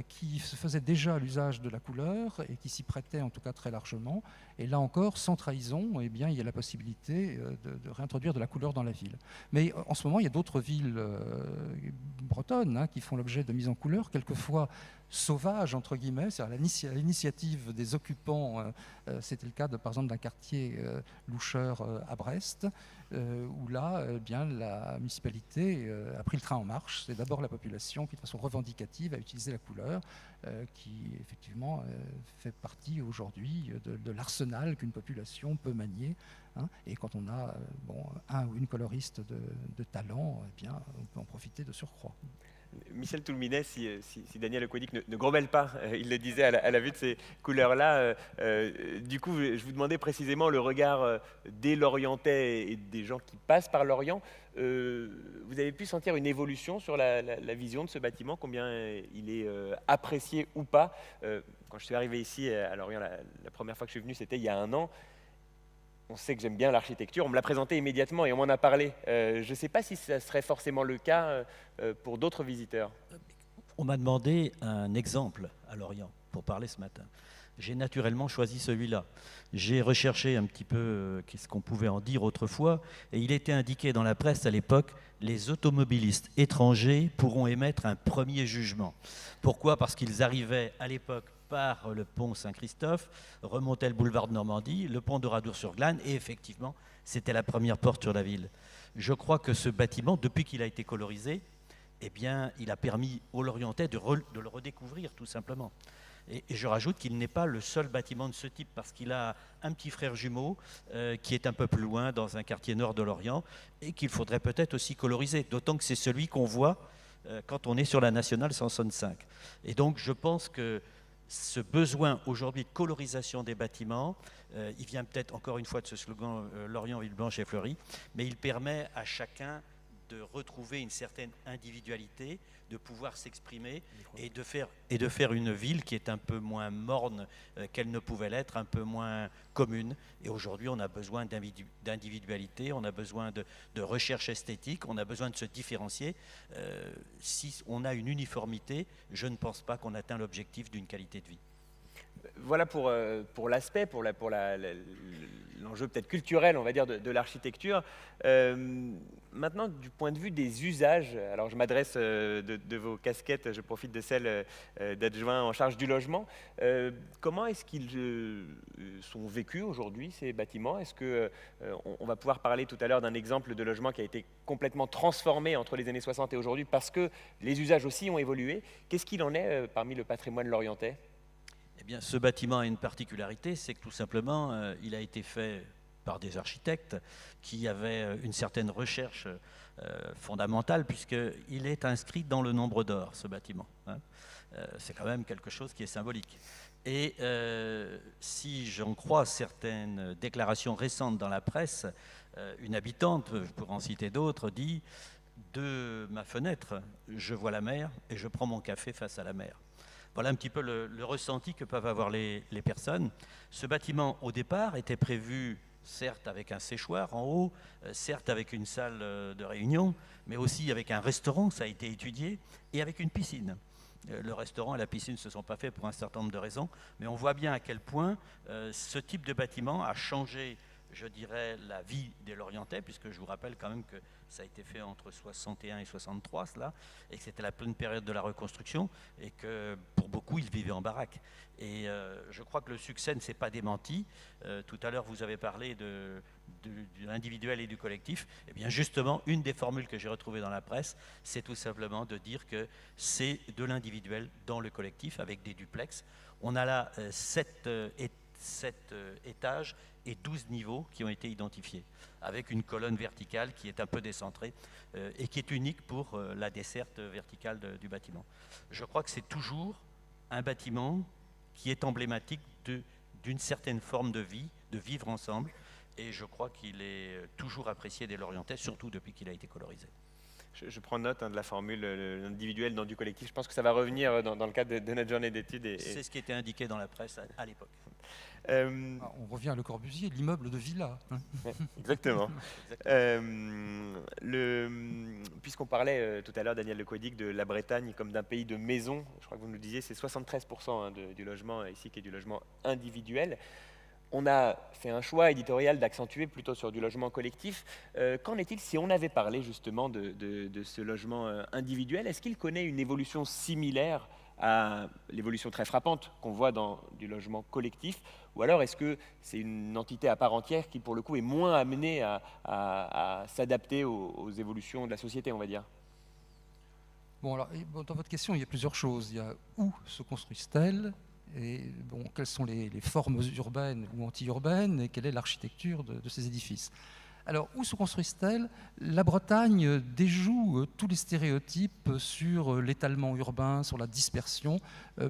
qui se faisait déjà à l'usage de la couleur et qui s'y prêtait en tout cas très largement. Et là encore, sans trahison, eh bien, il y a la possibilité de réintroduire de la couleur dans la ville. Mais en ce moment, il y a d'autres villes bretonnes qui font l'objet de mise en couleur, quelquefois sauvages, entre guillemets, c'est-à-dire à l'initiative des occupants. C'était le cas, par exemple, d'un quartier loucheur à Brest, où là, bien, la municipalité a pris le train en marche. C'est d'abord la population qui, de façon revendicative, a utilisé la couleur, qui, effectivement, fait partie aujourd'hui de l'arsenal qu'une population peut manier. Hein, et quand on a un ou une coloriste de talent, eh bien, on peut en profiter de surcroît. Michel Toulminet, si Daniel Lecoedic ne grommelle pas, il le disait à la vue de ces couleurs-là, du coup, je vous demandais précisément le regard des Lorientais et des gens qui passent par Lorient. Vous avez pu sentir une évolution sur la vision de ce bâtiment, combien il est apprécié ou pas. Quand je suis arrivé ici à Lorient, la première fois que je suis venu, c'était il y a 1 an. On sait que j'aime bien l'architecture, on me l'a présenté immédiatement et on m'en a parlé. Je ne sais pas si ça serait forcément le cas pour d'autres visiteurs. On m'a demandé un exemple à Lorient pour parler ce matin. J'ai naturellement choisi celui-là. J'ai recherché un petit peu qu'est-ce qu'on pouvait en dire autrefois, et il était indiqué dans la presse à l'époque, les automobilistes étrangers pourront émettre un premier jugement. Pourquoi ? Parce qu'ils arrivaient à l'époque par le pont Saint-Christophe, remontait le boulevard de Normandie, le pont de Radour-sur-Glane, et effectivement, c'était la première porte sur la ville. Je crois que ce bâtiment, depuis qu'il a été colorisé, eh bien, il a permis aux Lorientais de le redécouvrir, tout simplement. Et je rajoute qu'il n'est pas le seul bâtiment de ce type, parce qu'il a un petit frère jumeau qui est un peu plus loin, dans un quartier nord de Lorient, et qu'il faudrait peut-être aussi coloriser, d'autant que c'est celui qu'on voit quand on est sur la nationale 165. Et donc je pense que ce besoin aujourd'hui de colorisation des bâtiments, il vient peut-être encore une fois de ce slogan Lorient, ville blanche et fleurie, mais il permet à chacun de retrouver une certaine individualité, de pouvoir s'exprimer et de faire une ville qui est un peu moins morne qu'elle ne pouvait l'être, un peu moins commune. Et aujourd'hui, on a besoin d'individualité, on a besoin de recherche esthétique, on a besoin de se différencier. Si on a une uniformité, je ne pense pas qu'on atteint l'objectif d'une qualité de vie. Voilà pour l'aspect, pour l'enjeu peut-être culturel, on va dire, de l'architecture. Maintenant, du point de vue des usages, alors je m'adresse de vos casquettes, je profite de celle d'adjoint en charge du logement. Comment est-ce qu'ils sont vécus aujourd'hui, ces bâtiments? Est-ce qu'on va pouvoir parler tout à l'heure d'un exemple de logement qui a été complètement transformé entre les années 60 et aujourd'hui parce que les usages aussi ont évolué? Qu'est-ce qu'il en est parmi le patrimoine lorientais? Eh bien, ce bâtiment a une particularité, c'est que tout simplement, il a été fait par des architectes qui avaient une certaine recherche fondamentale, puisqu'il est inscrit dans le nombre d'or, ce bâtiment. Hein. C'est quand même quelque chose qui est symbolique. Et si j'en crois certaines déclarations récentes dans la presse, une habitante, je pourrais en citer d'autres, dit « De ma fenêtre, je vois la mer et je prends mon café face à la mer ». Voilà un petit peu le ressenti que peuvent avoir les personnes. Ce bâtiment, au départ, était prévu, certes avec un séchoir en haut, certes avec une salle de réunion, mais aussi avec un restaurant, ça a été étudié, et avec une piscine. Le restaurant et la piscine ne se sont pas faits pour un certain nombre de raisons, mais on voit bien à quel point ce type de bâtiment a changé, je dirais, la vie des Lorientais, puisque je vous rappelle quand même que ça a été fait entre 61 et 63, cela, et que c'était la pleine période de la reconstruction, et que pour beaucoup, ils vivaient en baraque. Et je crois que le succès ne s'est pas démenti. Tout à l'heure, vous avez parlé de l'individuel et du collectif. Eh bien, justement, une des formules que j'ai retrouvées dans la presse, c'est tout simplement de dire que c'est de l'individuel dans le collectif, avec des duplex. On a là 7 étages et 12 niveaux qui ont été identifiés, avec une colonne verticale qui est un peu décentrée et qui est unique pour la desserte verticale du bâtiment. Je crois que c'est toujours un bâtiment qui est emblématique d'une certaine forme de vie, de vivre ensemble, et je crois qu'il est toujours apprécié des Lorientais, surtout depuis qu'il a été colorisé. Je prends note de la formule l'individuel dans du collectif. Je pense que ça va revenir dans le cadre de notre journée d'études. C'est ce qui était indiqué dans la presse à l'époque. On revient à Le Corbusier, l'immeuble de villa. Exactement. Puisqu'on parlait tout à l'heure, Daniel Lecoidic, de la Bretagne comme d'un pays de maisons, je crois que vous nous disiez, c'est 73% du logement ici qui est du logement individuel. On a fait un choix éditorial d'accentuer plutôt sur du logement collectif. Qu'en est-il si on avait parlé justement de ce logement individuel? Est-ce qu'il connaît une évolution similaire à l'évolution très frappante qu'on voit dans du logement collectif? Ou alors est-ce que c'est une entité à part entière qui, pour le coup, est moins amenée à s'adapter aux évolutions de la société, on va dire? Bon, alors, dans votre question, il y a plusieurs choses. Il y a où se construisent-elles? Et bon, quelles sont les formes urbaines ou anti-urbaines, et quelle est l'architecture de ces édifices? Alors, où se construisent-elles? La Bretagne déjoue tous les stéréotypes sur l'étalement urbain, sur la dispersion.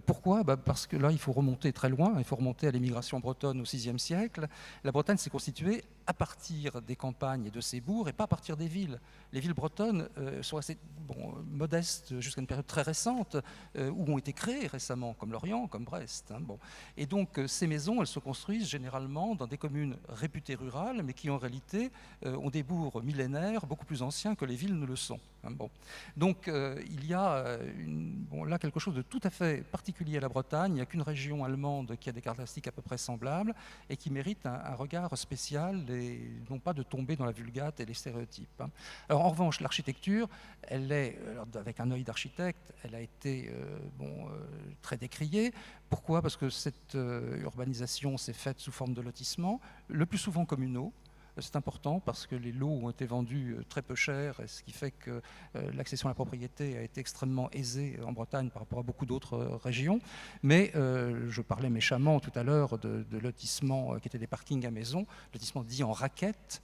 Pourquoi? Parce que là, il faut remonter très loin, il faut remonter à l'émigration bretonne au VIe siècle. La Bretagne s'est constituée à partir des campagnes et de ses bourgs, et pas à partir des villes. Les villes bretonnes sont assez modestes jusqu'à une période très récente, où ont été créées récemment, comme Lorient, comme Brest. Et donc, ces maisons, elles se construisent généralement dans des communes réputées rurales, mais qui en réalité ont des bourgs millénaires, beaucoup plus anciens que les villes ne le sont. Donc, il y a là quelque chose de tout à fait particulier à la Bretagne. Il n'y a qu'une région allemande qui a des caractéristiques à peu près semblables et qui mérite un regard spécial, et non pas de tomber dans la vulgate et les stéréotypes. Alors, en revanche, l'architecture, elle est, avec un œil d'architecte, elle a été très décriée. Pourquoi? Parce que cette urbanisation s'est faite sous forme de lotissements, le plus souvent communaux, C'est important parce que les lots ont été vendus très peu cher, ce qui fait que l'accession à la propriété a été extrêmement aisée en Bretagne par rapport à beaucoup d'autres régions. Mais je parlais méchamment tout à l'heure de lotissements qui étaient des parkings à maison, lotissements dits en raquettes,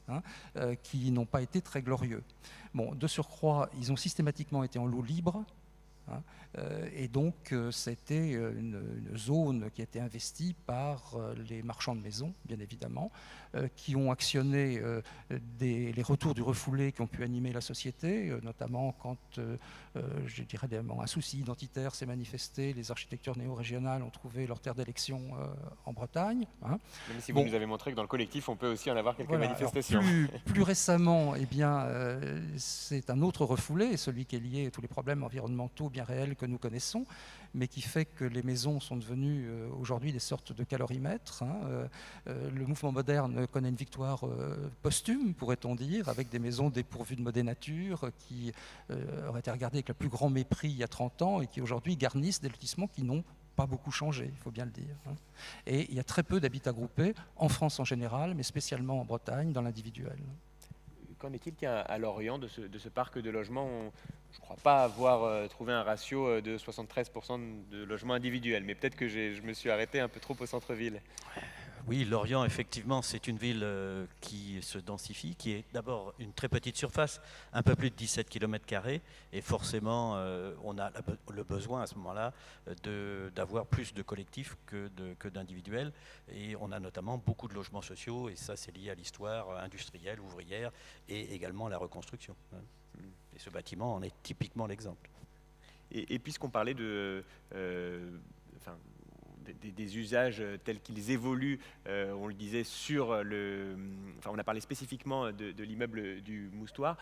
qui n'ont pas été très glorieux. Bon, de surcroît, ils ont systématiquement été en lot libre. Et donc c'était une zone qui a été investie par les marchands de maisons, bien évidemment, qui ont actionné les retours du refoulé qui ont pu animer la société, notamment quand, je dirais, un souci identitaire s'est manifesté, les architectures néo-régionales ont trouvé leur terre d'élection en Bretagne. Même si vous nous avez montré que dans le collectif, on peut aussi en avoir quelques manifestations. Alors, plus récemment, eh bien, c'est un autre refoulé, celui qui est lié à tous les problèmes environnementaux bien réels que nous connaissons, mais qui fait que les maisons sont devenues aujourd'hui des sortes de calorimètres. Le mouvement moderne connaît une victoire posthume, pourrait-on dire, avec des maisons dépourvues de modénature qui auraient été regardées avec le plus grand mépris il y a 30 ans et qui aujourd'hui garnissent des lotissements qui n'ont pas beaucoup changé, il faut bien le dire. Et il y a très peu d'habitat groupé, en France en général, mais spécialement en Bretagne, dans l'individuel. Qu'en est-il à Lorient de ce parc de logements? Je ne crois pas avoir trouvé un ratio de 73% de logements individuels, mais peut-être que je me suis arrêté un peu trop au centre-ville. Oui, Lorient, effectivement, c'est une ville qui se densifie, qui est d'abord une très petite surface, un peu plus de 17 km², et forcément, on a le besoin à ce moment-là d'avoir plus de collectifs que d'individuels, et on a notamment beaucoup de logements sociaux, et ça, c'est lié à l'histoire industrielle, ouvrière, et également à la reconstruction. Et ce bâtiment en est typiquement l'exemple. Et puisqu'on parlait des usages tels qu'ils évoluent, on le disait on a parlé spécifiquement de l'immeuble du Moustoir.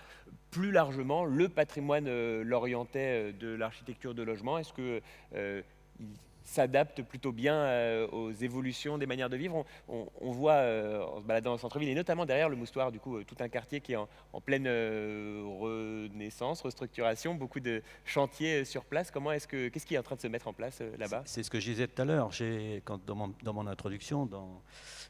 Plus largement, le patrimoine lorientais de l'architecture de logement, est-ce que il s'adapte plutôt bien aux évolutions des manières de vivre? On voit, en se baladant dans le centre-ville, et notamment derrière le Moustoir, du coup, tout un quartier qui est en pleine renaissance, restructuration, beaucoup de chantiers sur place. Qu'est-ce qui est en train de se mettre en place là-bas? C'est ce que je disais tout à l'heure. Dans mon introduction,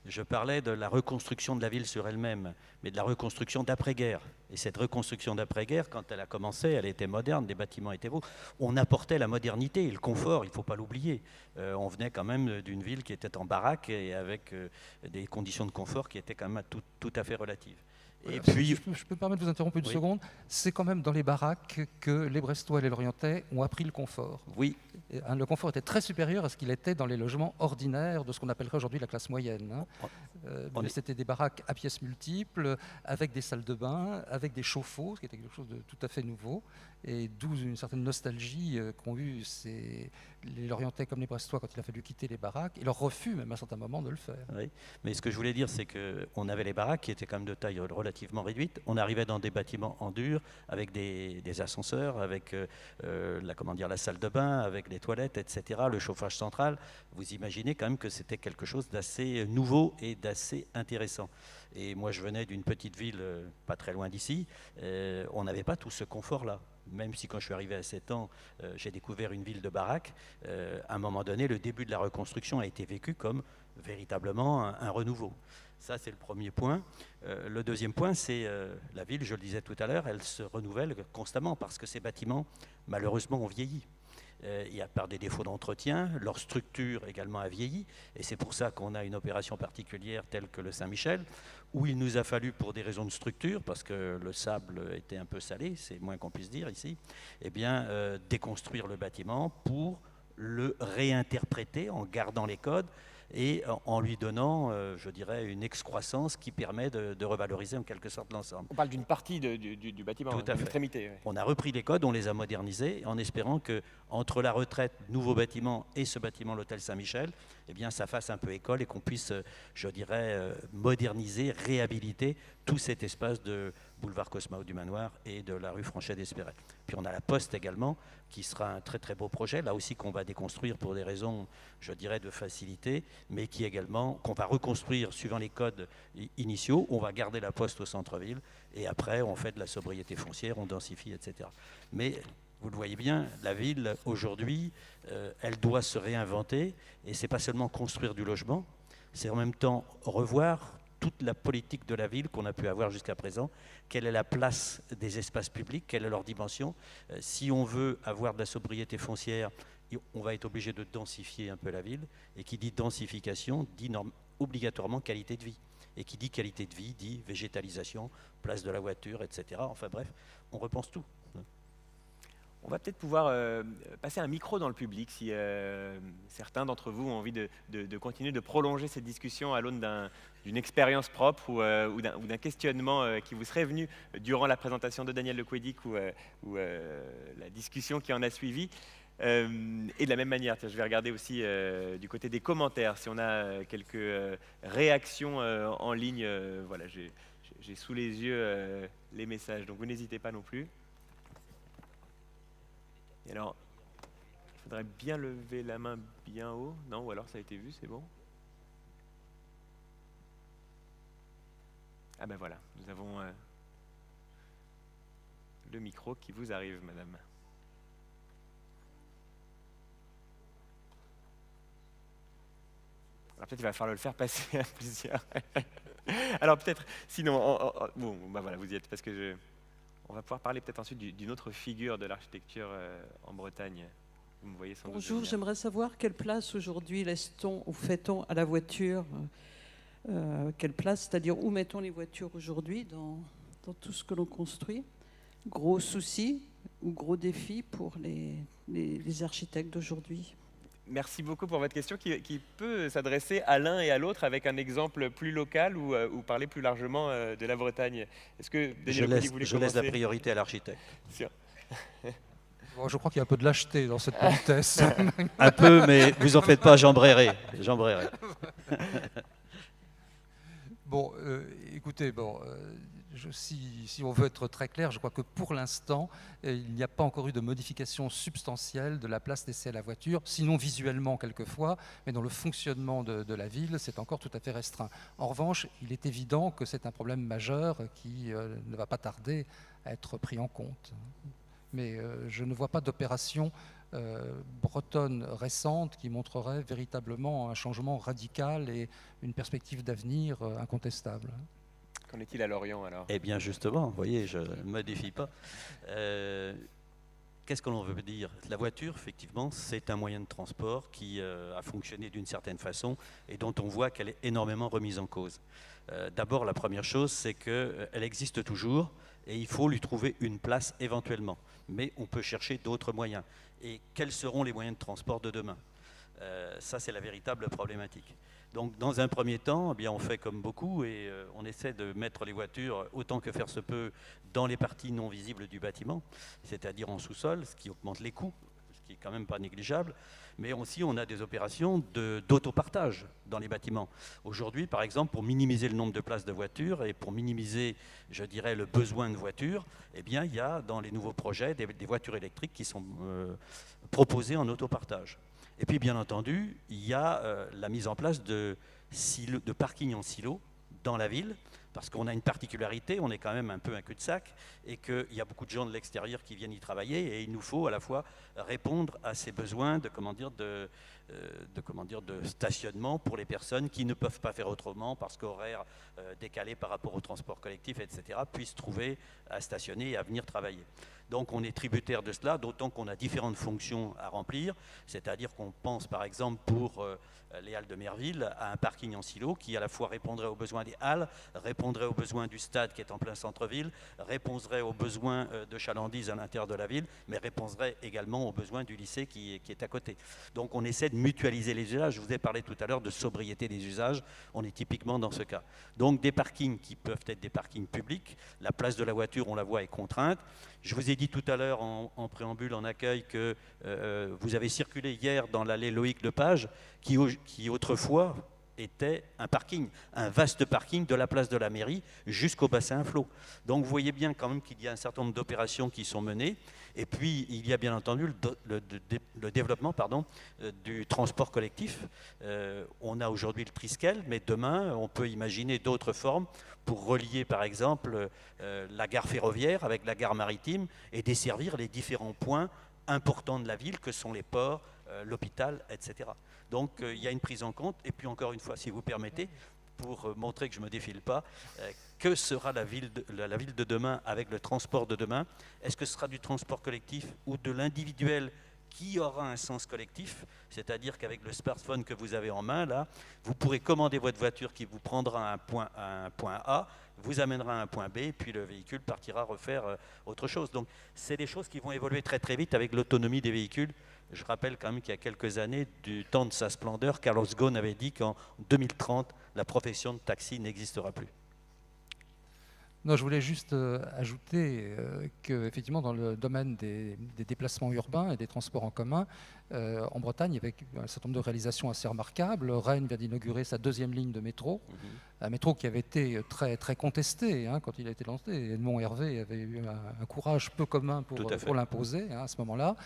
je parlais de la reconstruction de la ville sur elle-même, mais de la reconstruction d'après-guerre. Et cette reconstruction d'après-guerre, quand elle a commencé, elle était moderne, des bâtiments étaient beaux. On apportait la modernité et le confort, il ne faut pas l'oublier. On venait quand même d'une ville qui était en baraque et avec des conditions de confort qui étaient quand même tout à fait relatives. Et puis, je peux me permettre de vous interrompre une seconde. C'est quand même dans les baraques que les Brestois et les Lorientais ont appris le confort. Oui. Le confort était très supérieur à ce qu'il était dans les logements ordinaires de ce qu'on appellerait aujourd'hui la classe moyenne. C'était des baraques à pièces multiples, avec des salles de bain, avec des chauffe-eau, ce qui était quelque chose de tout à fait nouveau, et d'où une certaine nostalgie qu'ont eu les Lorientais comme les Brestois quand il a fallu quitter les baraques, et leur refus même à certains moments de le faire. Oui, mais ce que je voulais dire, c'est qu'on avait les baraques qui étaient quand même de taille relativement réduite. On arrivait dans des bâtiments en dur, avec des ascenseurs, avec la salle de bain, avec les toilettes, etc., le chauffage central. Vous imaginez quand même que c'était quelque chose d'assez nouveau et d'assez intéressant. Et moi, je venais d'une petite ville pas très loin d'ici. On n'avait pas tout ce confort-là. Même si quand je suis arrivé à 7 ans, j'ai découvert une ville de baraques, à un moment donné, le début de la reconstruction a été vécu comme véritablement un renouveau. Ça, c'est le premier point. Le deuxième point, c'est la ville, je le disais tout à l'heure, elle se renouvelle constamment parce que ces bâtiments, malheureusement, ont vieilli. Il y a par des défauts d'entretien, leur structure également a vieilli, et c'est pour ça qu'on a une opération particulière telle que le Saint-Michel, où il nous a fallu, pour des raisons de structure, parce que le sable était un peu salé, c'est moins qu'on puisse dire ici, déconstruire le bâtiment pour le réinterpréter en gardant les codes et en lui donnant, je dirais, une excroissance qui permet de revaloriser en quelque sorte l'ensemble. On parle d'une partie du bâtiment, d'une extrémité. On a repris les codes, on les a modernisés, en espérant que entre la retraite, nouveau bâtiment, et ce bâtiment, l'hôtel Saint-Michel, ça fasse un peu école et qu'on puisse, je dirais, moderniser, réhabiliter tout cet espace de boulevard Cosmao du Manoir et de la rue Franchet-d'Espéret. Puis on a la Poste également, qui sera un très très beau projet, là aussi qu'on va déconstruire pour des raisons, je dirais, de facilité, mais qu'on va reconstruire suivant les codes initiaux. On va garder la Poste au centre-ville et après on fait de la sobriété foncière, on densifie, etc. Mais vous le voyez bien, la ville aujourd'hui, elle doit se réinventer, et c'est pas seulement construire du logement, c'est en même temps revoir toute la politique de la ville qu'on a pu avoir jusqu'à présent. Quelle est la place des espaces publics? Quelle est leur dimension? Si on veut avoir de la sobriété foncière, on va être obligé de densifier un peu la ville. Et qui dit densification dit obligatoirement qualité de vie. Et qui dit qualité de vie dit végétalisation, place de la voiture, etc. Enfin bref, on repense tout. On va peut-être pouvoir passer un micro dans le public si certains d'entre vous ont envie de continuer de prolonger cette discussion à l'aune d'une expérience propre ou d'un questionnement qui vous serait venu durant la présentation de Daniel Lequédic ou la discussion qui en a suivi. Et de la même manière, je vais regarder aussi du côté des commentaires si on a quelques réactions en ligne. Voilà, j'ai sous les yeux les messages, donc vous n'hésitez pas non plus. Et alors, il faudrait bien lever la main bien haut. Non, ou alors ça a été vu, c'est bon. Ah ben voilà, nous avons le micro qui vous arrive, madame. Alors peut-être il va falloir le faire passer à plusieurs. Alors peut-être, sinon, bon, ben voilà, vous y êtes, parce que on va pouvoir parler peut-être ensuite d'une autre figure de l'architecture en Bretagne. Vous me voyez sans doute. Bonjour, j'aimerais savoir quelle place aujourd'hui laisse-t-on ou fait-on à la voiture? Quelle place, c'est-à-dire où mettons les voitures aujourd'hui dans tout ce que l'on construit? Gros souci ou gros défi pour les architectes d'aujourd'hui? Merci beaucoup pour votre question qui peut s'adresser à l'un et à l'autre avec un exemple plus local ou parler plus largement de la Bretagne. Est-ce que je laisse la priorité à l'architecte. Bon, je crois qu'il y a un peu de lâcheté dans cette politesse. Un peu, mais vous en faites pas, j'embrayerai. Bon, écoutez, si on veut être très clair, je crois que pour l'instant, il n'y a pas encore eu de modification substantielle de la place laissée à la voiture, sinon visuellement quelquefois, mais dans le fonctionnement de la ville, c'est encore tout à fait restreint. En revanche, il est évident que c'est un problème majeur qui ne va pas tarder à être pris en compte. Mais je ne vois pas d'opération bretonne récente qui montrerait véritablement un changement radical et une perspective d'avenir incontestable. Qu'en est-il à Lorient alors? Eh bien justement, vous voyez, je ne me défie pas. Qu'est-ce que l'on veut dire? La voiture, effectivement, c'est un moyen de transport qui a fonctionné d'une certaine façon et dont on voit qu'elle est énormément remise en cause. D'abord, la première chose, c'est qu'elle existe toujours et il faut lui trouver une place éventuellement. Mais on peut chercher d'autres moyens. Et quels seront les moyens de transport de demain? Ça, c'est la véritable problématique. Donc, dans un premier temps, eh bien, on fait comme beaucoup et on essaie de mettre les voitures, autant que faire se peut, dans les parties non visibles du bâtiment, c'est-à-dire en sous-sol, ce qui augmente les coûts, ce qui est quand même pas négligeable. Mais aussi, on a des opérations d'autopartage dans les bâtiments. Aujourd'hui, par exemple, pour minimiser le nombre de places de voitures et pour minimiser, je dirais, le besoin de voitures, eh bien, il y a dans les nouveaux projets des voitures électriques qui sont proposées en autopartage. Et puis, bien entendu, il y a la mise en place de parkings en silo dans la ville, parce qu'on a une particularité, on est quand même un peu un cul-de-sac, et qu'il y a beaucoup de gens de l'extérieur qui viennent y travailler, et il nous faut à la fois répondre à ces besoins de stationnement pour les personnes qui ne peuvent pas faire autrement, parce qu'horaires décalés par rapport au transport collectif, etc., puissent trouver à stationner et à venir travailler. Donc on est tributaire de cela, d'autant qu'on a différentes fonctions à remplir, c'est-à-dire qu'on pense par exemple pour les Halles de Merville à un parking en silo qui à la fois répondrait aux besoins des Halles, répondrait aux besoins du stade qui est en plein centre-ville, répondrait aux besoins de chalandise à l'intérieur de la ville, mais répondrait également aux besoins du lycée qui est à côté. Donc on essaie de mutualiser les usages. Je vous ai parlé tout à l'heure de sobriété des usages, on est typiquement dans ce cas. Donc des parkings qui peuvent être des parkings publics, la place de la voiture, on la voit, est contrainte. Je vous ai dit tout à l'heure en préambule, en accueil, que vous avez circulé hier dans l'allée Loïc Lepage, qui autrefois était un parking, un vaste parking de la place de la mairie jusqu'au bassin à flot. Donc vous voyez bien quand même qu'il y a un certain nombre d'opérations qui sont menées. Et puis il y a bien entendu le développement du transport collectif. On a aujourd'hui le Triskel, mais demain on peut imaginer d'autres formes pour relier par exemple la gare ferroviaire avec la gare maritime et desservir les différents points importants de la ville que sont les ports, l'hôpital, etc. Donc il y a une prise en compte. Et puis encore une fois, si vous permettez, pour montrer que je ne me défile pas, que sera la ville de demain avec le transport de demain? Est-ce que ce sera du transport collectif ou de l'individuel qui aura un sens collectif? C'est-à-dire qu'avec le smartphone que vous avez en main, là, vous pourrez commander votre voiture qui vous prendra à un point A, vous amènera à un point B, puis le véhicule partira refaire autre chose. Donc, c'est des choses qui vont évoluer très très vite avec l'autonomie des véhicules. Je rappelle quand même qu'il y a quelques années, du temps de sa splendeur, Carlos Ghosn avait dit qu'en 2030, la profession de taxi n'existera plus. Non, je voulais juste ajouter qu'effectivement, dans le domaine des déplacements urbains et des transports en commun, en Bretagne, il y avait un certain nombre de réalisations assez remarquables. Rennes vient d'inaugurer sa 2e ligne de métro, un métro qui avait été très, très contesté quand il a été lancé. Edmond Hervé avait eu un courage peu commun pour l'imposer à ce moment-là.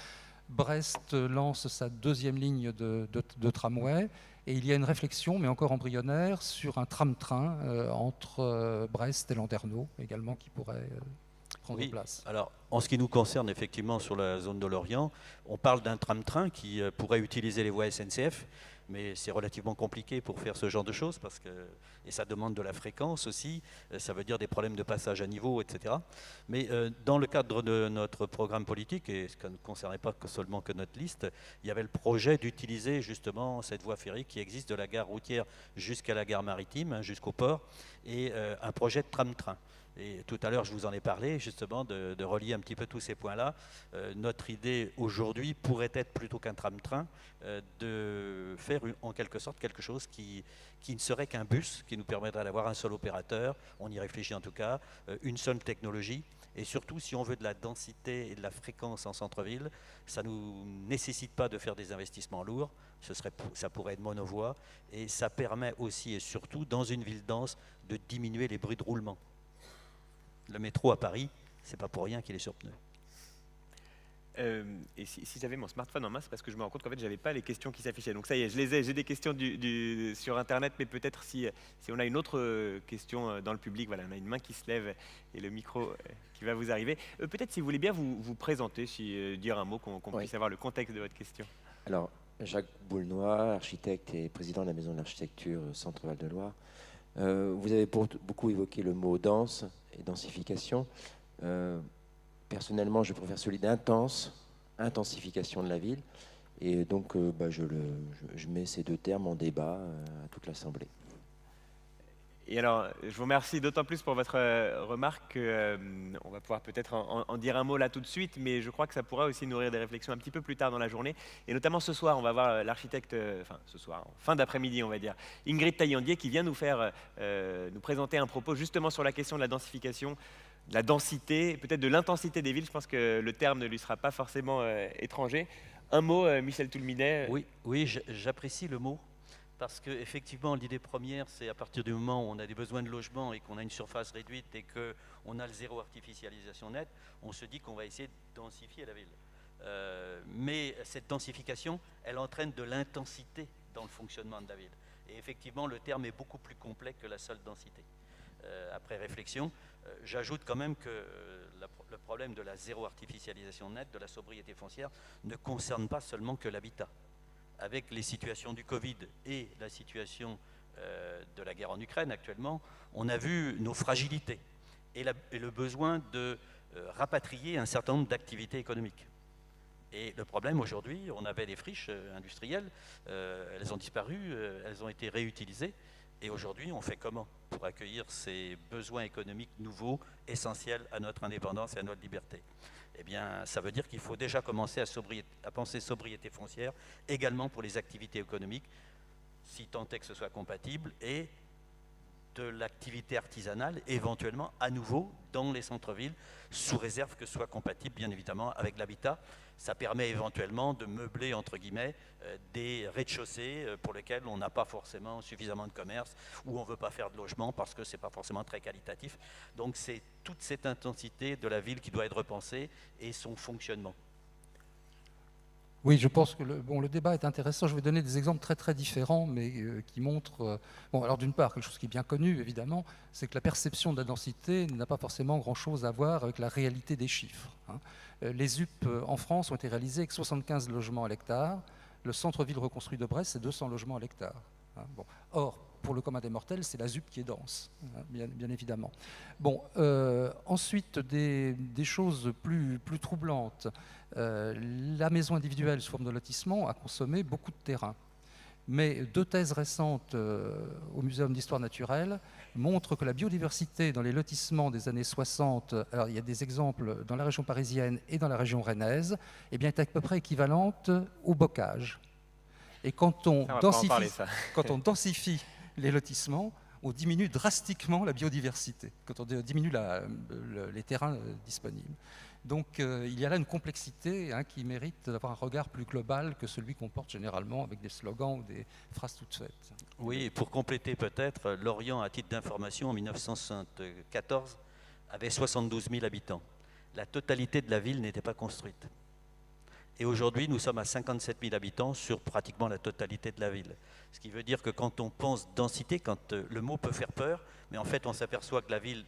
Brest lance sa 2e ligne de tramway. Et il y a une réflexion, mais encore embryonnaire, sur un tram-train entre Brest et Landerneau, également, qui pourrait prendre place. Alors, en ce qui nous concerne, effectivement, sur la zone de l'Orient, on parle d'un tram-train qui pourrait utiliser les voies SNCF, mais c'est relativement compliqué pour faire ce genre de choses, et ça demande de la fréquence aussi, ça veut dire des problèmes de passage à niveau, etc. Mais dans le cadre de notre programme politique, et ce qui ne concernait pas seulement que notre liste, il y avait le projet d'utiliser justement cette voie ferrée qui existe de la gare routière jusqu'à la gare maritime, jusqu'au port, et un projet de tram-train. Et tout à l'heure, je vous en ai parlé, justement, de relier un petit peu tous ces points-là. Notre idée aujourd'hui pourrait être, plutôt qu'un tram-train, de faire en quelque sorte quelque chose qui ne serait qu'un bus, qui nous permettrait d'avoir un seul opérateur, on y réfléchit en tout cas, une seule technologie. Et surtout, si on veut de la densité et de la fréquence en centre-ville, ça ne nous nécessite pas de faire des investissements lourds, ça pourrait être monovoie, et ça permet aussi et surtout, dans une ville dense, de diminuer les bruits de roulement. Le métro à Paris, c'est pas pour rien qu'il est sur pneus. Et si j'avais mon smartphone en main, c'est parce que je me rends compte qu'en fait, j'avais pas les questions qui s'affichaient. Donc ça y est, je les ai. J'ai des questions sur Internet, mais peut-être si on a une autre question dans le public, voilà, on a une main qui se lève et le micro qui va vous arriver. Peut-être si vous voulez bien vous présenter, dire un mot qu'on puisse avoir le contexte de votre question. Alors, Jacques Boulnois, architecte et président de la Maison de l'Architecture Centre Val de Loire. Vous avez beaucoup évoqué le mot dense et densification. Personnellement, je préfère celui intensification de la ville. Et donc, je mets ces deux termes en débat à toute l'Assemblée. Et alors, je vous remercie d'autant plus pour votre remarque qu'on va pouvoir peut-être en dire un mot là tout de suite, mais je crois que ça pourra aussi nourrir des réflexions un petit peu plus tard dans la journée. Et notamment ce soir, on va voir l'architecte, ce soir, en fin d'après-midi, on va dire, Ingrid Taillandier, qui vient nous présenter un propos justement sur la question de la densification, de la densité, peut-être de l'intensité des villes. Je pense que le terme ne lui sera pas forcément étranger. Un mot, Michel Toulminet. Oui, j'apprécie le mot. Parce qu'effectivement, l'idée première, c'est à partir du moment où on a des besoins de logement et qu'on a une surface réduite et qu'on a le zéro artificialisation nette, on se dit qu'on va essayer de densifier la ville. Mais cette densification, elle entraîne de l'intensité dans le fonctionnement de la ville. Et effectivement, le terme est beaucoup plus complet que la seule densité. Après réflexion, j'ajoute quand même que le problème de la zéro artificialisation nette, de la sobriété foncière, ne concerne pas seulement que l'habitat. Avec les situations du Covid et la situation de la guerre en Ukraine actuellement, on a vu nos fragilités et le besoin de rapatrier un certain nombre d'activités économiques. Et le problème aujourd'hui, on avait des friches industrielles, elles ont disparu, elles ont été réutilisées. Et aujourd'hui, on fait comment pour accueillir ces besoins économiques nouveaux, essentiels à notre indépendance et à notre liberté? Eh bien, ça veut dire qu'il faut déjà commencer à penser sobriété foncière, également pour les activités économiques, si tant est que ce soit compatible, et de l'activité artisanale, éventuellement à nouveau dans les centres-villes, sous réserve que ce soit compatible, bien évidemment, avec l'habitat. Ça permet éventuellement de meubler, entre guillemets, des rez-de-chaussée pour lesquels on n'a pas forcément suffisamment de commerce, ou on ne veut pas faire de logement parce que ce n'est pas forcément très qualitatif. Donc c'est toute cette intensité de la ville qui doit être repensée et son fonctionnement. Oui, je pense que le débat est intéressant. Je vais donner des exemples très très différents, mais qui montrent... alors d'une part, quelque chose qui est bien connu, évidemment, c'est que la perception de la densité n'a pas forcément grand-chose à voir avec la réalité des chiffres. Les UP en France ont été réalisés avec 75 logements à l'hectare. Le centre-ville reconstruit de Brest, c'est 200 logements à l'hectare. Or, pour le commun des mortels, c'est la ZUP qui est dense, hein, bien évidemment. Bon, ensuite, des choses plus troublantes. La maison individuelle sous forme de lotissement a consommé beaucoup de terrain. Mais 2 thèses récentes au Muséum d'histoire naturelle montrent que la biodiversité dans les lotissements des années 60, alors il y a des exemples dans la région parisienne et dans la région rennaise, eh bien, est à peu près équivalente au bocage. Et quand on densifie les lotissements, on diminue drastiquement la biodiversité, quand on diminue les terrains disponibles. Donc il y a là une complexité qui mérite d'avoir un regard plus global que celui qu'on porte généralement avec des slogans ou des phrases toutes faites. Oui, et pour compléter peut-être, Lorient, à titre d'information, en 1974, avait 72 000 habitants. La totalité de la ville n'était pas construite. Et aujourd'hui, nous sommes à 57 000 habitants sur pratiquement la totalité de la ville. Ce qui veut dire que quand on pense densité, quand le mot peut faire peur, mais en fait on s'aperçoit que la ville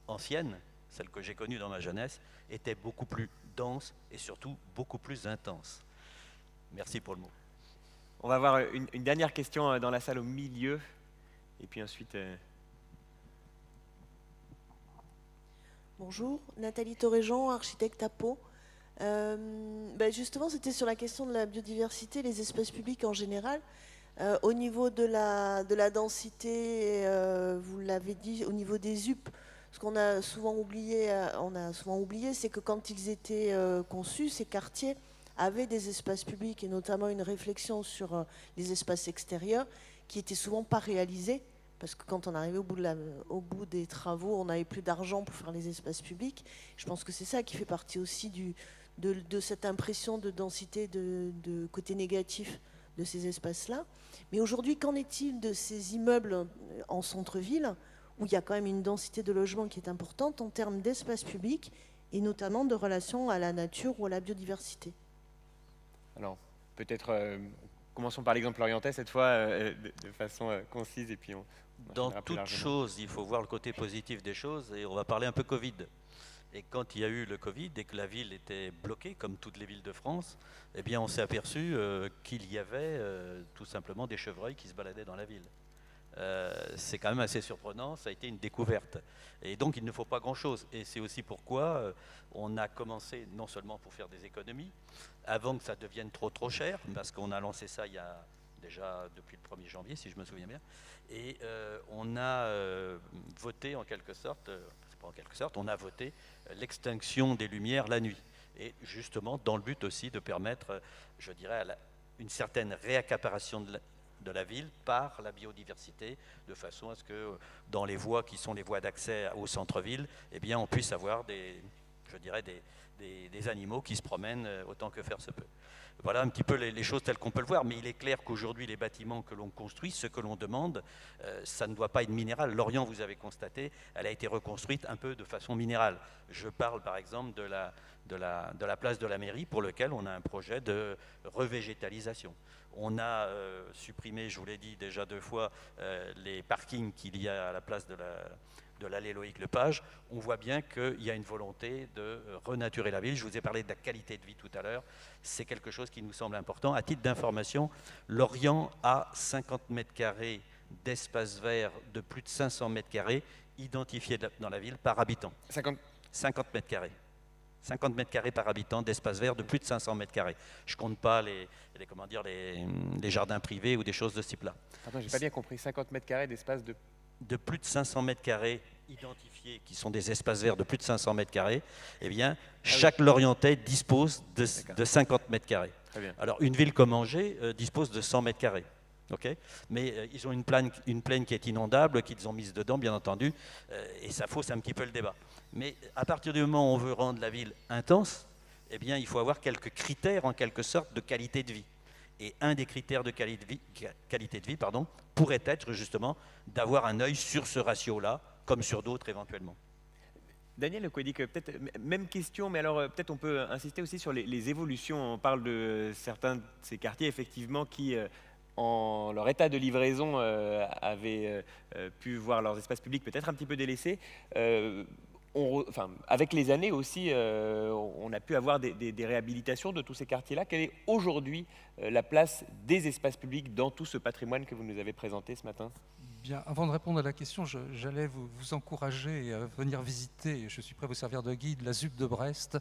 ancienne, celle que j'ai connue dans ma jeunesse, était beaucoup plus dense et surtout beaucoup plus intense. Merci pour le mot. On va avoir une dernière question dans la salle au milieu, et puis ensuite... Bonjour, Nathalie Torréjean, architecte à Pau. Justement, c'était sur la question de la biodiversité, les espaces publics en général. Au niveau de la densité, vous l'avez dit, au niveau des ZUP, ce qu'on a souvent oublié, c'est que quand ils étaient conçus, ces quartiers avaient des espaces publics et notamment une réflexion sur les espaces extérieurs qui n'étaient souvent pas réalisés. Parce que quand on arrivait au bout des travaux, on n'avait plus d'argent pour faire les espaces publics. Je pense que c'est ça qui fait partie aussi de cette impression de densité, de côté négatif de ces espaces-là. Mais aujourd'hui, qu'en est-il de ces immeubles en centre-ville, où il y a quand même une densité de logement qui est importante en termes d'espace public, et notamment de relation à la nature ou à la biodiversité? Alors, peut-être... commençons par l'exemple orientais cette fois, de façon concise, et puis on dans toute chose, il faut voir le côté positif des choses, et on va parler un peu Covid. Et quand il y a eu le Covid et que la ville était bloquée, comme toutes les villes de France, eh bien on s'est aperçu qu'il y avait tout simplement des chevreuils qui se baladaient dans la ville. C'est quand même assez surprenant, ça a été une découverte. Et donc il ne faut pas grand-chose. Et c'est aussi pourquoi on a commencé, non seulement pour faire des économies, avant que ça devienne trop cher, parce qu'on a lancé ça il y a déjà depuis le 1er janvier, si je me souviens bien, et on a voté en quelque sorte, c'est pas en quelque sorte, on a voté l'extinction des lumières la nuit. Et justement dans le but aussi de permettre, je dirais, une certaine réaccaparation de la ville par la biodiversité, de façon à ce que dans les voies qui sont les voies d'accès au centre-ville, eh bien on puisse avoir des animaux qui se promènent autant que faire se peut. Voilà un petit peu les choses telles qu'on peut le voir, mais il est clair qu'aujourd'hui les bâtiments que l'on construit, ce que l'on demande, ça ne doit pas être minéral. Lorient, vous avez constaté, elle a été reconstruite un peu de façon minérale. Je parle par exemple de la place de la mairie, pour lequel on a un projet de revégétalisation. On a supprimé, je vous l'ai dit déjà 2 fois, les parkings qu'il y a à la place de l'allée Loïc Lepage. On voit bien qu'il y a une volonté de renaturer la ville. Je vous ai parlé de la qualité de vie tout à l'heure. C'est quelque chose qui nous semble important. À titre d'information, Lorient a 50 mètres carrés d'espace vert de plus de 500 mètres carrés identifiés dans la ville par habitant. 50 mètres carrés. 50 mètres carrés par habitant d'espace vert de plus de 500 mètres carrés. Je ne compte pas les jardins privés ou des choses de ce type-là. Pardon, j'ai pas bien compris. 50 mètres carrés d'espace de plus de 500 mètres carrés identifiés, qui sont des espaces verts de plus de 500 mètres carrés, eh bien, chaque Lorientais dispose de 50 mètres carrés. Très bien. Alors, une ville comme Angers dispose de 100 mètres carrés. Okay, mais ils ont une plaine qui est inondable, qu'ils ont mise dedans, bien entendu, et ça fausse un petit peu le débat. Mais à partir du moment où on veut rendre la ville intense, eh bien, il faut avoir quelques critères, en quelque sorte, de qualité de vie. Et un des critères de qualité de vie, pourrait être justement d'avoir un œil sur ce ratio-là, comme sur d'autres éventuellement. Daniel Lequedic, peut-être même question, mais alors peut-être on peut insister aussi sur les évolutions. On parle de certains de ces quartiers, effectivement, qui... en leur état de livraison, avaient pu voir leurs espaces publics peut-être un petit peu délaissés. Avec les années aussi, on a pu avoir des réhabilitations de tous ces quartiers-là. Quelle est aujourd'hui la place des espaces publics dans tout ce patrimoine que vous nous avez présenté ce matin ? Bien, avant de répondre à la question, j'allais vous encourager à venir visiter, je suis prêt à vous servir de guide, la ZUP de Brest.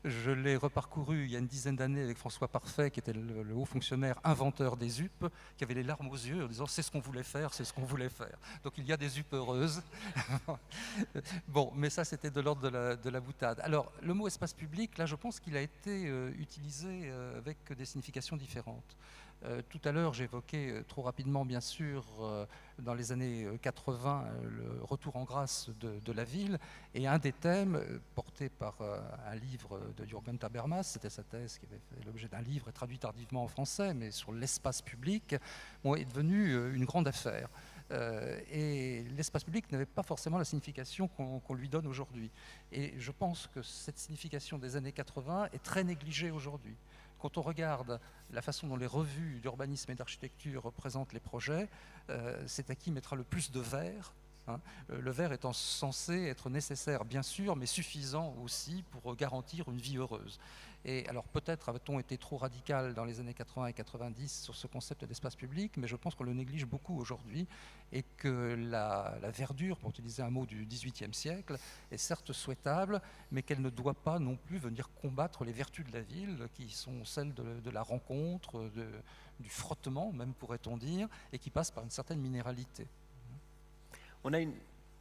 Je l'ai reparcouru il y a une dizaine d'années avec François Parfait, qui était le haut fonctionnaire inventeur des ZUP, qui avait les larmes aux yeux en disant « c'est ce qu'on voulait faire, c'est ce qu'on voulait faire ». Donc il y a des ZUP heureuses. Bon, mais ça c'était de l'ordre de la boutade. Alors, le mot espace public, là je pense qu'il a été utilisé avec des significations différentes. Tout à l'heure, j'évoquais trop rapidement, bien sûr, dans les années 80, le retour en grâce de la ville. Et un des thèmes, porté par un livre de Jürgen Habermas, c'était sa thèse qui avait fait l'objet d'un livre et traduit tardivement en français, mais sur l'espace public, est devenu une grande affaire. Et l'espace public n'avait pas forcément la signification qu'on lui donne aujourd'hui. Et je pense que cette signification des années 80 est très négligée aujourd'hui. Quand on regarde la façon dont les revues d'urbanisme et d'architecture représentent les projets, c'est à qui mettra le plus de vert. Hein. Le vert étant censé être nécessaire, bien sûr, mais suffisant aussi pour garantir une vie heureuse. Et alors peut-être avait-on été trop radical dans les années 80 et 90 sur ce concept d'espace public, mais je pense qu'on le néglige beaucoup aujourd'hui et que la verdure, pour utiliser un mot du XVIIIe siècle, est certes souhaitable, mais qu'elle ne doit pas non plus venir combattre les vertus de la ville, qui sont celles de la rencontre, du frottement, même pourrait-on dire, et qui passent par une certaine minéralité. On a une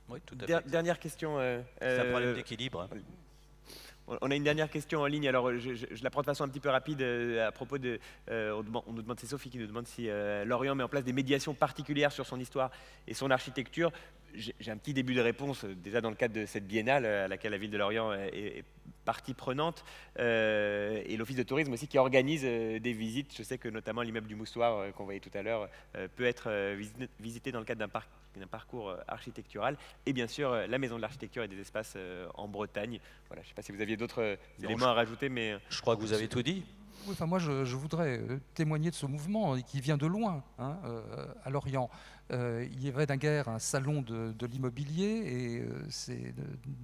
Oui, tout à fait. dernière question. C'est un problème d'équilibre. On a une dernière question en ligne, alors je la prends de façon un petit peu rapide à propos de... on nous demande, c'est Sophie qui nous demande si Lorient met en place des médiations particulières sur son histoire et son architecture. J'ai un petit début de réponse déjà dans le cadre de cette biennale à laquelle la ville de Lorient est partie prenante et l'office de tourisme aussi qui organise des visites. Je sais que notamment l'immeuble du Moussoir qu'on voyait tout à l'heure peut être visité dans le cadre d'un parcours architectural et bien sûr la maison de l'architecture et des espaces en Bretagne. Voilà, je ne sais pas si vous aviez d'autres éléments à rajouter, mais... Je crois que vous avez tout dit. Oui, enfin, moi, je voudrais témoigner de ce mouvement qui vient de loin, hein, à Lorient. Il y avait naguère un salon de l'immobilier et c'est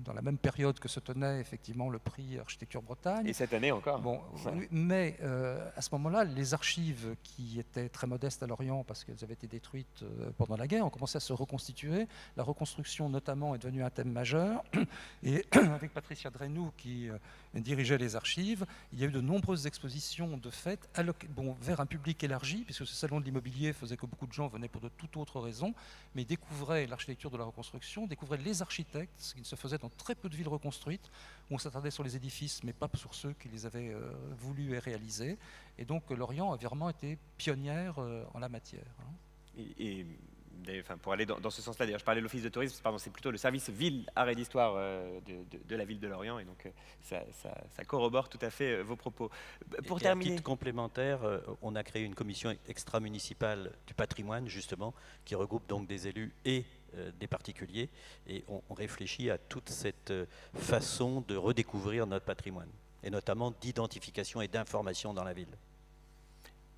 dans la même période que se tenait effectivement le prix Architecture Bretagne. Et cette année encore. Bon, ouais. Mais à ce moment-là, les archives qui étaient très modestes à Lorient parce qu'elles avaient été détruites pendant la guerre ont commencé à se reconstituer. La reconstruction notamment est devenue un thème majeur et avec Patricia Drenou qui dirigeait les archives, il y a eu de nombreuses expositions de fait vers un public élargi puisque ce salon de l'immobilier faisait que beaucoup de gens venaient pour de toute autre raison, mais découvraient l'architecture de la reconstruction, découvraient les architectes, ce qui ne se faisait dans très peu de villes reconstruites, où on s'attardait sur les édifices, mais pas sur ceux qui les avaient voulus et réalisés. Et donc Lorient a vraiment été pionnière en la matière. Hein. Enfin, pour aller dans ce sens-là, d'ailleurs, je parlais de l'office de tourisme, pardon, c'est plutôt le service ville, art et d'histoire de la ville de Lorient, et donc ça corrobore tout à fait vos propos. Pour terminer, à titre complémentaire, on a créé une commission extra-municipale du patrimoine, justement, qui regroupe donc des élus et des particuliers, et on réfléchit à toute cette façon de redécouvrir notre patrimoine, et notamment d'identification et d'information dans la ville.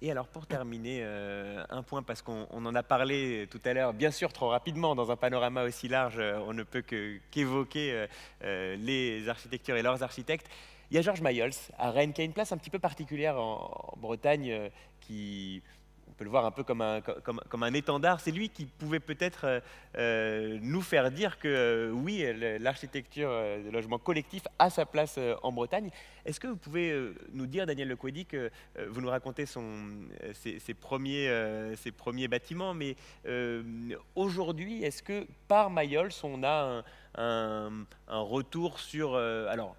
Et alors pour terminer, un point, parce qu'on en a parlé tout à l'heure, bien sûr trop rapidement, dans un panorama aussi large, on ne peut qu'évoquer les architectures et leurs architectes. Il y a Georges Mayols à Rennes, qui a une place un petit peu particulière en Bretagne, qui... On peut le voir un peu comme un étendard. C'est lui qui pouvait peut-être nous faire dire que oui, l'architecture de logement collectif a sa place en Bretagne. Est-ce que vous pouvez nous dire, Daniel Lequaudy, que vous nous racontez ses premiers bâtiments, mais aujourd'hui, est-ce que par Mayols, on a un retour sur... alors,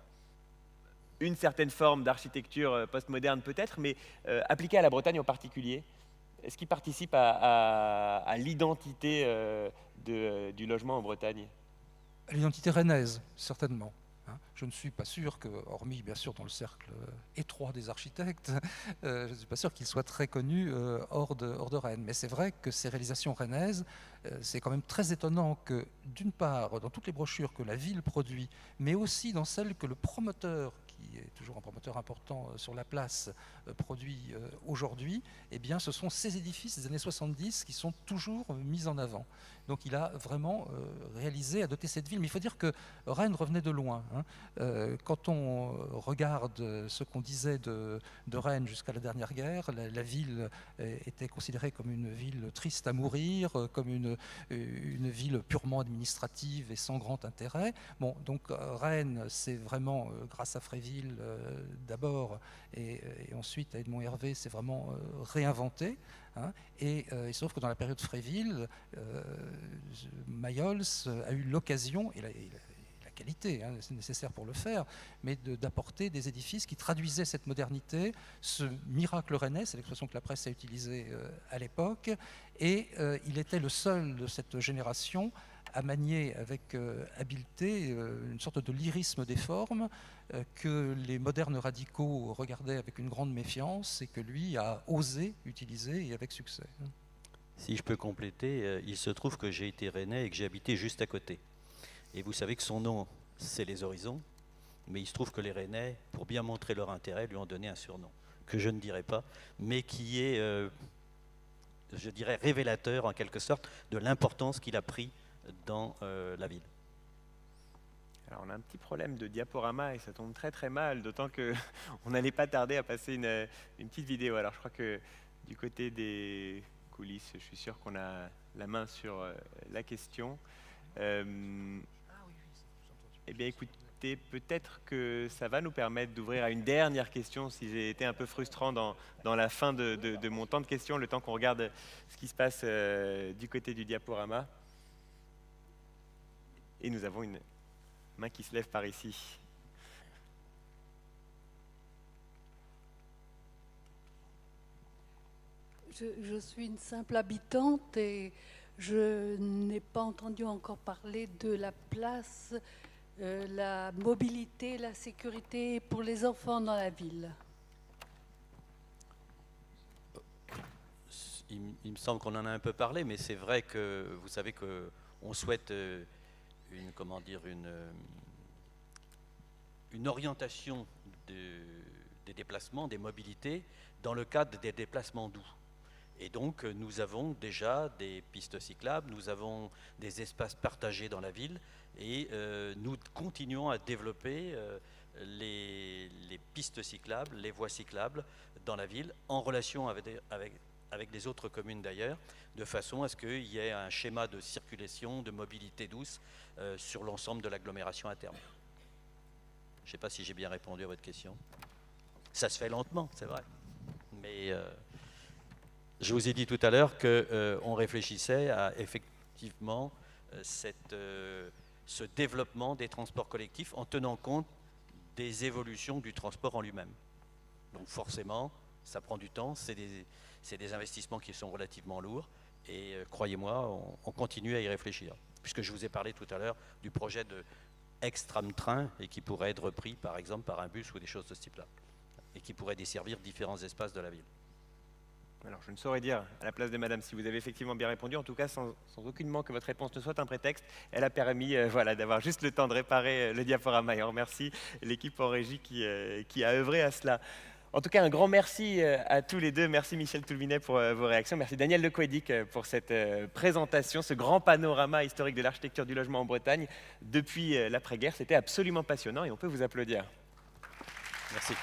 une certaine forme d'architecture postmoderne peut-être, mais appliquée à la Bretagne en particulier? Est-ce qu'il participe à l'identité du logement en Bretagne? À l'identité rennaise, certainement. Je ne suis pas sûr que, hormis bien sûr dans le cercle étroit des architectes, je ne suis pas sûr qu'il soit très connu hors de Rennes. Mais c'est vrai que ces réalisations rennaises, c'est quand même très étonnant que, d'une part, dans toutes les brochures que la ville produit, mais aussi dans celles que le promoteur qui est toujours un promoteur important sur la place, produit aujourd'hui, eh bien, ce sont ces édifices des années 70 qui sont toujours mis en avant. Donc il a vraiment réalisé, a doté cette ville. Mais il faut dire que Rennes revenait de loin. Quand on regarde ce qu'on disait de Rennes jusqu'à la dernière guerre, la ville était considérée comme une ville triste à mourir, comme une ville purement administrative et sans grand intérêt. Bon, donc Rennes, c'est vraiment grâce à Fréville d'abord et ensuite à Edmond Hervé, c'est vraiment réinventé. Et il se trouve que dans la période Fréville, Mayol a eu l'occasion, et la qualité nécessaire pour le faire, mais d'apporter des édifices qui traduisaient cette modernité, ce miracle rennais, c'est l'expression que la presse a utilisée à l'époque, et il était le seul de cette génération à manier avec habileté une sorte de lyrisme des formes que les modernes radicaux regardaient avec une grande méfiance et que lui a osé utiliser et avec succès. Si je peux compléter, il se trouve que j'ai été rennais et que j'ai habité juste à côté. Et vous savez que son nom, c'est Les Horizons, mais il se trouve que les Rennais, pour bien montrer leur intérêt, lui ont donné un surnom, que je ne dirai pas, mais qui est, je dirais, révélateur en quelque sorte de l'importance qu'il a pris dans la ville. Alors on a un petit problème de diaporama et ça tombe très très mal, d'autant qu'on n'allait pas tarder à passer une petite vidéo. Alors je crois que du côté des coulisses, je suis sûr qu'on a la main sur la question. Eh bien écoutez, peut-être que ça va nous permettre d'ouvrir à une dernière question, si j'ai été un peu frustrant dans la fin de mon temps de questions, le temps qu'on regarde ce qui se passe du côté du diaporama. Et nous avons une main qui se lève par ici. Je suis une simple habitante et je n'ai pas entendu encore parler de la place, la mobilité, la sécurité pour les enfants dans la ville. Il me semble qu'on en a un peu parlé, mais c'est vrai que vous savez qu'on souhaite une orientation des déplacements, des mobilités, dans le cadre des déplacements doux. Et donc, nous avons déjà des pistes cyclables, nous avons des espaces partagés dans la ville, et nous continuons à développer les pistes cyclables, les voies cyclables dans la ville, en relation avec les autres communes d'ailleurs, de façon à ce qu'il y ait un schéma de circulation, de mobilité douce sur l'ensemble de l'agglomération à terme. Je ne sais pas si j'ai bien répondu à votre question. Ça se fait lentement, c'est vrai. Mais je vous ai dit tout à l'heure qu'on réfléchissait à effectivement ce développement des transports collectifs en tenant compte des évolutions du transport en lui-même. Donc forcément, ça prend du temps, c'est des investissements qui sont relativement lourds et croyez-moi, on continue à y réfléchir. Puisque je vous ai parlé tout à l'heure du projet de ex-tram-train et qui pourrait être repris par exemple par un bus ou des choses de ce type-là et qui pourrait desservir différents espaces de la ville. Alors, je ne saurais dire à la place de madame si vous avez effectivement bien répondu, en tout cas sans aucunement que votre réponse ne soit un prétexte. Elle a permis d'avoir juste le temps de réparer le diaporama. Et on remercie l'équipe en régie qui a œuvré à cela. En tout cas, un grand merci à tous les deux. Merci Michel Toulminet pour vos réactions. Merci Daniel Lecoedic pour cette présentation, ce grand panorama historique de l'architecture du logement en Bretagne depuis l'après-guerre. C'était absolument passionnant et on peut vous applaudir. Merci.